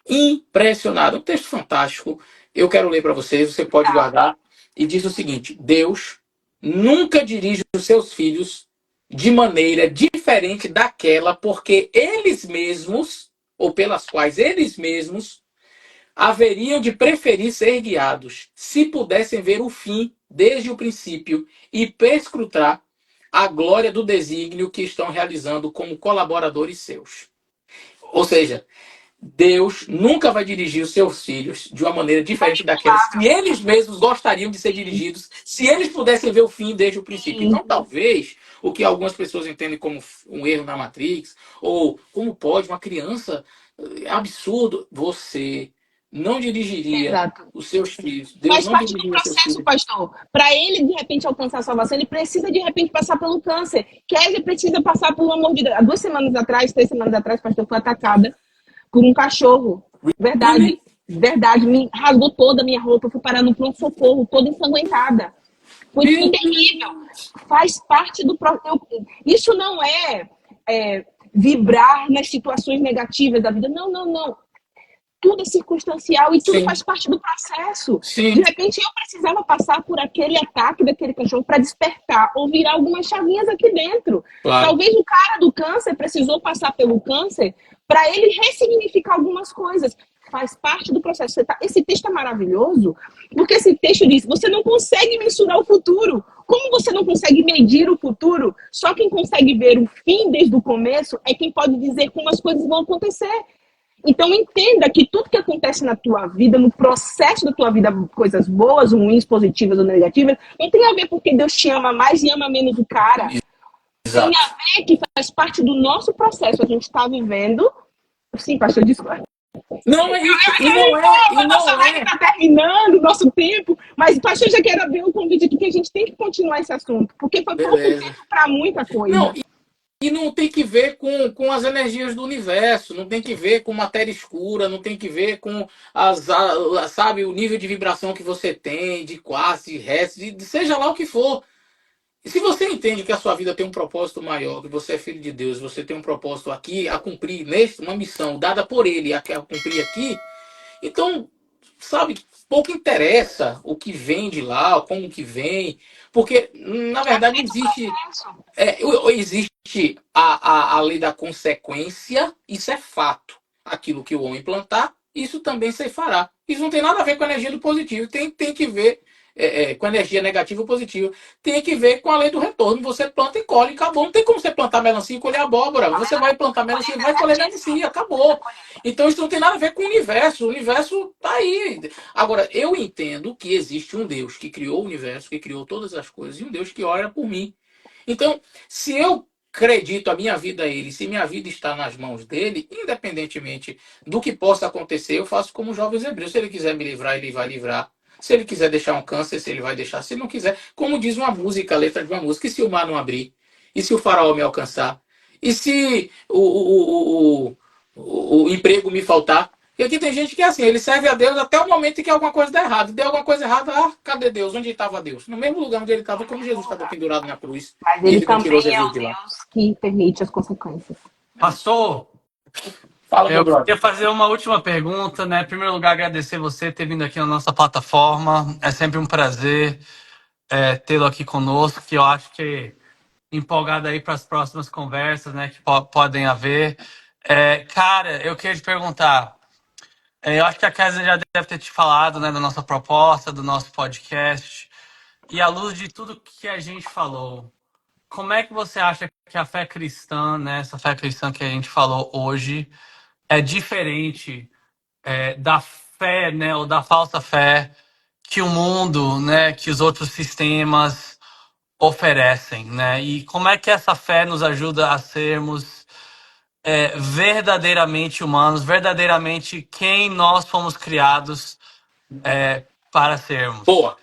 impressionado. Um texto fantástico. Eu quero ler para vocês, você pode guardar. E diz o seguinte: Deus nunca dirige os seus filhos de maneira diferente daquela porque eles mesmos, ou pelas quais eles mesmos, haveriam de preferir ser guiados, se pudessem ver o fim desde o princípio e perscrutar a glória do desígnio que estão realizando como colaboradores seus. Ou seja, Deus nunca vai dirigir os seus filhos de uma maneira diferente daquelas que eles mesmos gostariam de ser dirigidos, se eles pudessem ver o fim desde o princípio. Então, talvez, o que algumas pessoas entendem como um erro na Matrix, ou como pode uma criança, é absurdo, você não dirigiria Exato. os seus filhos. Deus Faz não parte do dirigiria os seus processo, filhos. pastor. Para ele, de repente, alcançar a salvação, ele precisa, de repente, passar pelo câncer. Kézia precisa passar por uma mordida. Há 2 semanas atrás, 3 semanas atrás, pastor, foi atacada por um cachorro. Verdade. Verdade. Me rasgou toda a minha roupa. Eu fui parar no pronto-socorro, toda ensanguentada. Foi terrível. Faz parte do processo. Isso não é vibrar nas situações negativas da vida. Não, não, não. Tudo é circunstancial e tudo Sim. faz parte do processo. Sim. De repente, eu precisava passar por aquele ataque daquele cachorro para despertar ou virar algumas chavinhas aqui dentro. Claro. Talvez o cara do câncer precisou passar pelo câncer para ele ressignificar algumas coisas. Faz parte do processo. Esse texto é maravilhoso, porque esse texto diz: você não consegue mensurar o futuro. Como você não consegue medir o futuro, só quem consegue ver o fim desde o começo é quem pode dizer como as coisas vão acontecer. Então entenda que tudo que acontece na tua vida, no processo da tua vida, coisas boas, ruins, positivas ou negativas, não tem a ver porque Deus te ama mais e ama menos o cara. Exato. Tem a ver que faz parte do nosso processo. A gente está vivendo. Sim, pastor, desculpa. Não é isso. E não é. Nossa live está terminando, nosso tempo. Mas, pastor, já quero abrir um convite aqui que a gente tem que continuar esse assunto. Porque foi pouco tempo para muita coisa. Não, e não tem que ver com as energias do universo, não tem que ver com matéria escura, não tem que ver com sabe, o nível de vibração que você tem, de quartzo, de hertz, de seja lá o que for. E se você entende que a sua vida tem um propósito maior, que você é filho de Deus, você tem um propósito aqui a cumprir, uma missão dada por Ele a cumprir aqui, então, sabe, pouco interessa o que vem de lá, como que vem, porque, na verdade, existe a lei da consequência, isso é fato. Aquilo que o homem plantar, isso também se fará. Isso não tem nada a ver com a energia do positivo, tem que ver com a energia negativa ou positiva. Tem que ver com a lei do retorno. Você planta e colhe, acabou. Não tem como você plantar melancia e colher abóbora. Você vai plantar melancia e vai colher melancia, acabou. Então isso não tem nada a ver com o universo. O universo está aí. Agora, eu entendo que existe um Deus que criou o universo, que criou todas as coisas, e um Deus que olha por mim. Então, se eu acredito a minha vida a Ele, se minha vida está nas mãos dele, independentemente do que possa acontecer, eu faço como os jovens hebreus. Se Ele quiser me livrar, Ele vai livrar. Se Ele quiser deixar um câncer, se Ele vai deixar. Se Ele não quiser, como diz uma música, a letra de uma música, e se o mar não abrir? E se o faraó me alcançar? E se o emprego me faltar? E aqui tem gente que é assim, ele serve a Deus até o momento em que alguma coisa dá errado. Deu alguma coisa errada, cadê Deus? Onde estava Deus? No mesmo lugar onde ele estava, quando Jesus estava pendurado na cruz. Mas E ele ele não tirou também é Jesus o de lá. Deus que permite as consequências. Pastor, Fala, meu eu brother. queria fazer uma última pergunta, né? Em primeiro lugar, agradecer você ter vindo aqui na nossa plataforma. É sempre um prazer tê-lo aqui conosco, que eu acho que empolgado aí para as próximas conversas, né? Que podem haver. Cara, eu queria te perguntar. Eu acho que a Kézia já deve ter te falado, né, da nossa proposta, do nosso podcast. E à luz de tudo que a gente falou, como é que você acha que a fé cristã, né, essa fé cristã que a gente falou hoje, é diferente da fé, né, ou da falsa fé que o mundo, né, que os outros sistemas oferecem, né? E como é que essa fé nos ajuda a sermos verdadeiramente humanos, verdadeiramente quem nós fomos criados para sermos. Boa.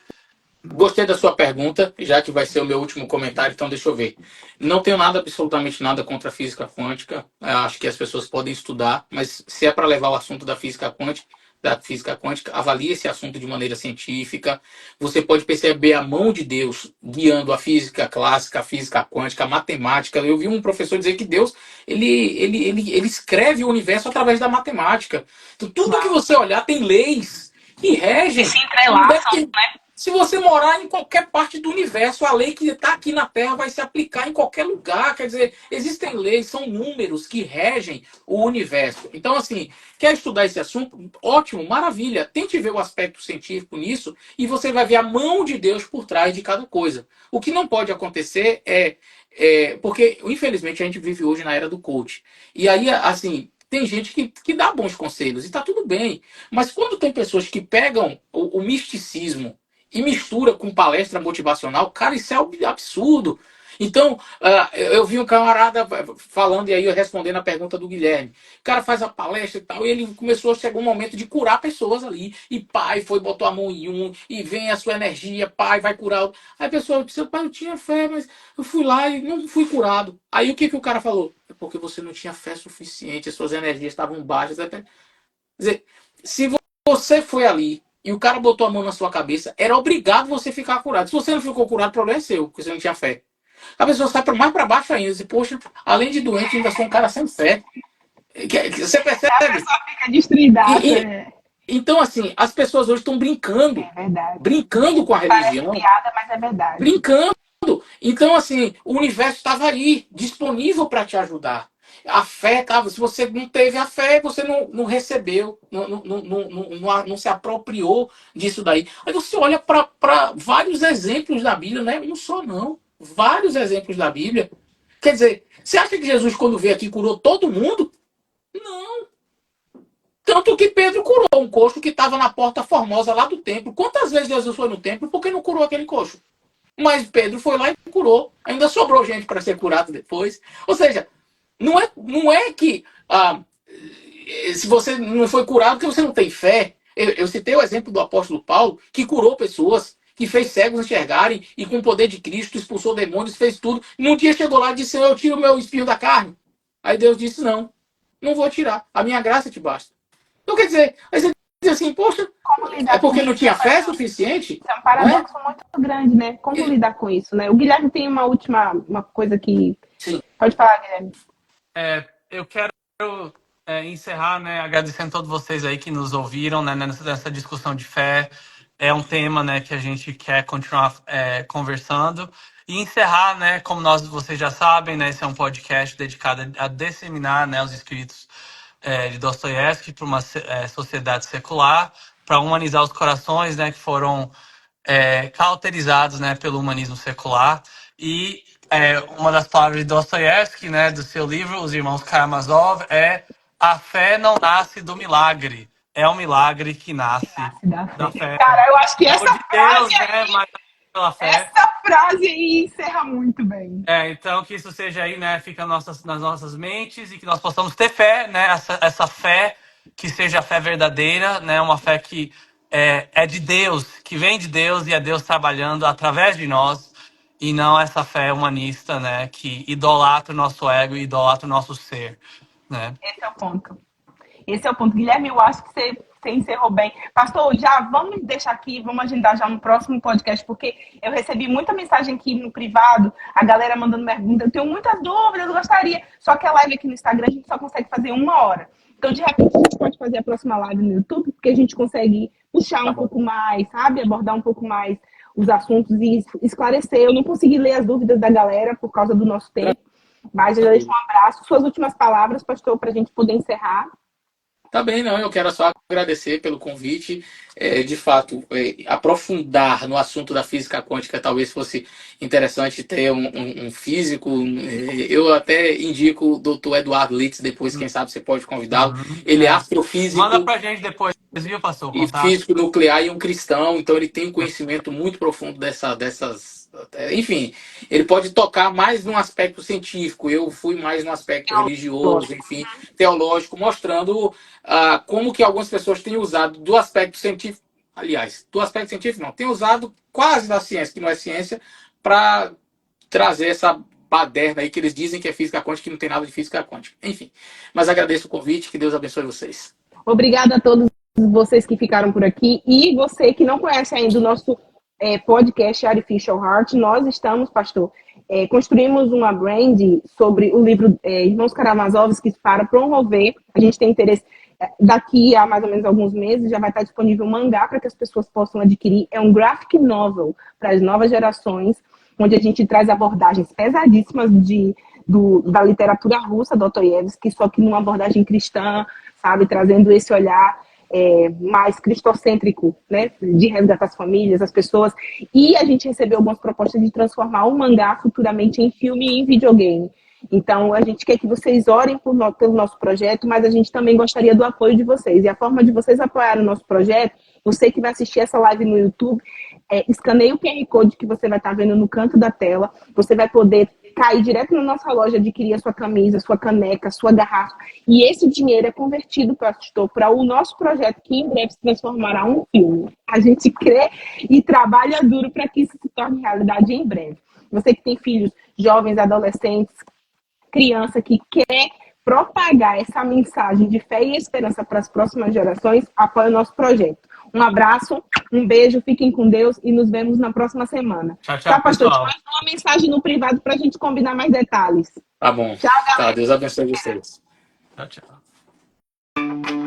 Gostei da sua pergunta, já que vai ser o meu último comentário, então deixa eu ver. Não tenho nada, absolutamente nada contra a física quântica. Eu acho que as pessoas podem estudar, mas se é para levar o assunto da física quântica, avalie esse assunto de maneira científica. Você pode perceber a mão de Deus guiando a física clássica, a física quântica, a matemática. Eu vi um professor dizer que Deus ele escreve o universo através da matemática. Então, tudo que você olhar tem leis que regem. Se entrelaçam, né? Se você morar em qualquer parte do universo, a lei que está aqui na Terra vai se aplicar em qualquer lugar. Quer dizer, existem leis, são números que regem o universo. Então, assim, quer estudar esse assunto? Ótimo, maravilha. Tente ver o aspecto científico nisso e você vai ver a mão de Deus por trás de cada coisa. O que não pode acontecer porque, infelizmente, a gente vive hoje na era do coach. E aí, assim, tem gente que dá bons conselhos e está tudo bem. Mas quando tem pessoas que pegam o misticismo e mistura com palestra motivacional, cara, isso é absurdo. Então, eu vi um camarada falando, e aí eu respondendo a pergunta do Guilherme. O cara faz a palestra e tal, e ele começou a chegar um momento de curar pessoas ali. E pai, botou a mão em um, e vem a sua energia, pai, vai curar. Aí a pessoa disse, pai, eu tinha fé, mas eu fui lá e não fui curado. Aí o que o cara falou? É porque você não tinha fé suficiente, as suas energias estavam baixas. Quer dizer, se você foi ali e o cara botou a mão na sua cabeça, era obrigado você ficar curado. Se você não ficou curado, o problema é seu, porque você não tinha fé. A pessoa sai mais para baixo ainda. Diz, poxa, além de doente, ainda sou um cara sem fé. Você percebe? A pessoa fica destruidada. Então, assim, as pessoas hoje estão brincando. É verdade. Brincando com a religião. Parece piada, mas é verdade. Brincando. Então, assim, o universo estava ali, disponível para te ajudar. A fé estava. Se você não teve a fé, você não recebeu, não se apropriou disso daí. Aí você olha para vários exemplos da Bíblia, né? Não só não. Vários exemplos da Bíblia. Quer dizer, você acha que Jesus, quando veio aqui, curou todo mundo? Não. Tanto que Pedro curou um coxo que estava na porta formosa lá do templo. Quantas vezes Jesus foi no templo? Por que não curou aquele coxo? Mas Pedro foi lá e curou. Ainda sobrou gente para ser curado depois. Ou seja, não é que se você não foi curado porque você não tem fé. Eu citei o exemplo do apóstolo Paulo, que curou pessoas, que fez cegos enxergarem e com o poder de Cristo expulsou demônios, fez tudo. Num dia chegou lá e disse, eu tiro o meu espinho da carne. Aí Deus disse, não vou tirar. A minha graça te basta. Então quer dizer, aí você diz assim, poxa, é porque não tinha fé suficiente? É um paradoxo muito grande, né? Como lidar com isso, né? O Guilherme tem uma coisa que... Sim. Pode falar, Guilherme. Eu quero encerrar, né, agradecendo a todos vocês aí que nos ouviram, né, nessa discussão de fé. É um tema, né, que a gente quer continuar conversando. E encerrar, né, como vocês já sabem, né, esse é um podcast dedicado a disseminar, né, os escritos de Dostoiévski para uma sociedade secular, para humanizar os corações, né, que foram cauterizados, né, pelo humanismo secular. E uma das palavras de Dostoiévski, né, do seu livro Os Irmãos Karamazov, a fé não nasce do milagre, é o milagre que nasce da fé. Cara, eu acho que essa frase Deus, né, mas pela fé. Essa frase aí encerra muito bem. Então que isso seja aí, né, fica nas nossas mentes e que nós possamos ter fé, né, essa fé que seja a fé verdadeira, né, uma fé que é de Deus, que vem de Deus e é Deus trabalhando através de nós e não essa fé humanista, né, que idolatra o nosso ego e idolatra o nosso ser, né. Esse é o ponto. Esse é o ponto. Guilherme, eu acho que você encerrou bem. Pastor, já vamos deixar aqui, vamos agendar já no próximo podcast, porque eu recebi muita mensagem aqui no privado, a galera mandando perguntas, eu tenho muitas dúvidas, eu gostaria. Só que a live aqui no Instagram a gente só consegue fazer 1 hora. Então, de repente, a gente pode fazer a próxima live no YouTube, porque a gente consegue puxar um pouco mais, sabe? Abordar um pouco mais os assuntos e esclarecer. Eu não consegui ler as dúvidas da galera por causa do nosso tempo, mas eu já deixo um abraço. Suas últimas palavras, pastor, para a gente poder encerrar. Tá bem, não. Eu quero só agradecer pelo convite. De fato, aprofundar no assunto da física quântica talvez fosse interessante ter um físico. Eu até indico o Dr. Eduardo Litz depois, quem sabe você pode convidá-lo. Ele é astrofísico. Manda pra gente depois viu, pastor, o e contato? físico nuclear e um cristão, então ele tem um conhecimento muito profundo dessas. Enfim, ele pode tocar mais num aspecto científico, eu fui mais no aspecto religioso, enfim, teológico, mostrando como que algumas pessoas têm usado do aspecto científico, aliás, do aspecto científico não, têm usado quase da ciência, que não é ciência, para trazer essa baderna aí que eles dizem que é física quântica, que não tem nada de física quântica. Enfim, mas agradeço o convite, que Deus abençoe vocês. Obrigada a todos vocês que ficaram por aqui e você que não conhece ainda o nosso podcast Artificial Heart. Nós estamos, pastor, construímos uma brand sobre o livro Irmãos Karamazovski para promover. A gente tem interesse, daqui a mais ou menos alguns meses, já vai estar disponível um mangá para que as pessoas possam adquirir. É um graphic novel para as novas gerações, onde a gente traz abordagens pesadíssimas da literatura russa, Dostoiévski, só que numa abordagem cristã, sabe, trazendo esse olhar mais cristocêntrico, né, de resgatar as famílias, as pessoas. E a gente recebeu algumas propostas de transformar o mangá futuramente em filme e em videogame. Então, a gente quer que vocês orem pelo nosso projeto, mas a gente também gostaria do apoio de vocês. E a forma de vocês apoiarem o nosso projeto, você que vai assistir essa live no YouTube, escaneie o QR Code que você vai estar vendo no canto da tela. Você vai poder cair direto na nossa loja, adquirir a sua camisa, sua caneca, sua garrafa. E esse dinheiro é convertido, pastor, para o nosso projeto, que em breve se transformará em um filme. A gente crê e trabalha duro para que isso se torne realidade em breve. Você que tem filhos, jovens, adolescentes, criança que quer propagar essa mensagem de fé e esperança para as próximas gerações, apoie o nosso projeto. Um abraço, um beijo, fiquem com Deus e nos vemos na próxima semana. Tchau, tchau, pastor. pessoal. Te mando uma mensagem no privado para a gente combinar mais detalhes. Tá bom. Tchau, galera. Tá, Deus abençoe vocês. Tchau, tchau.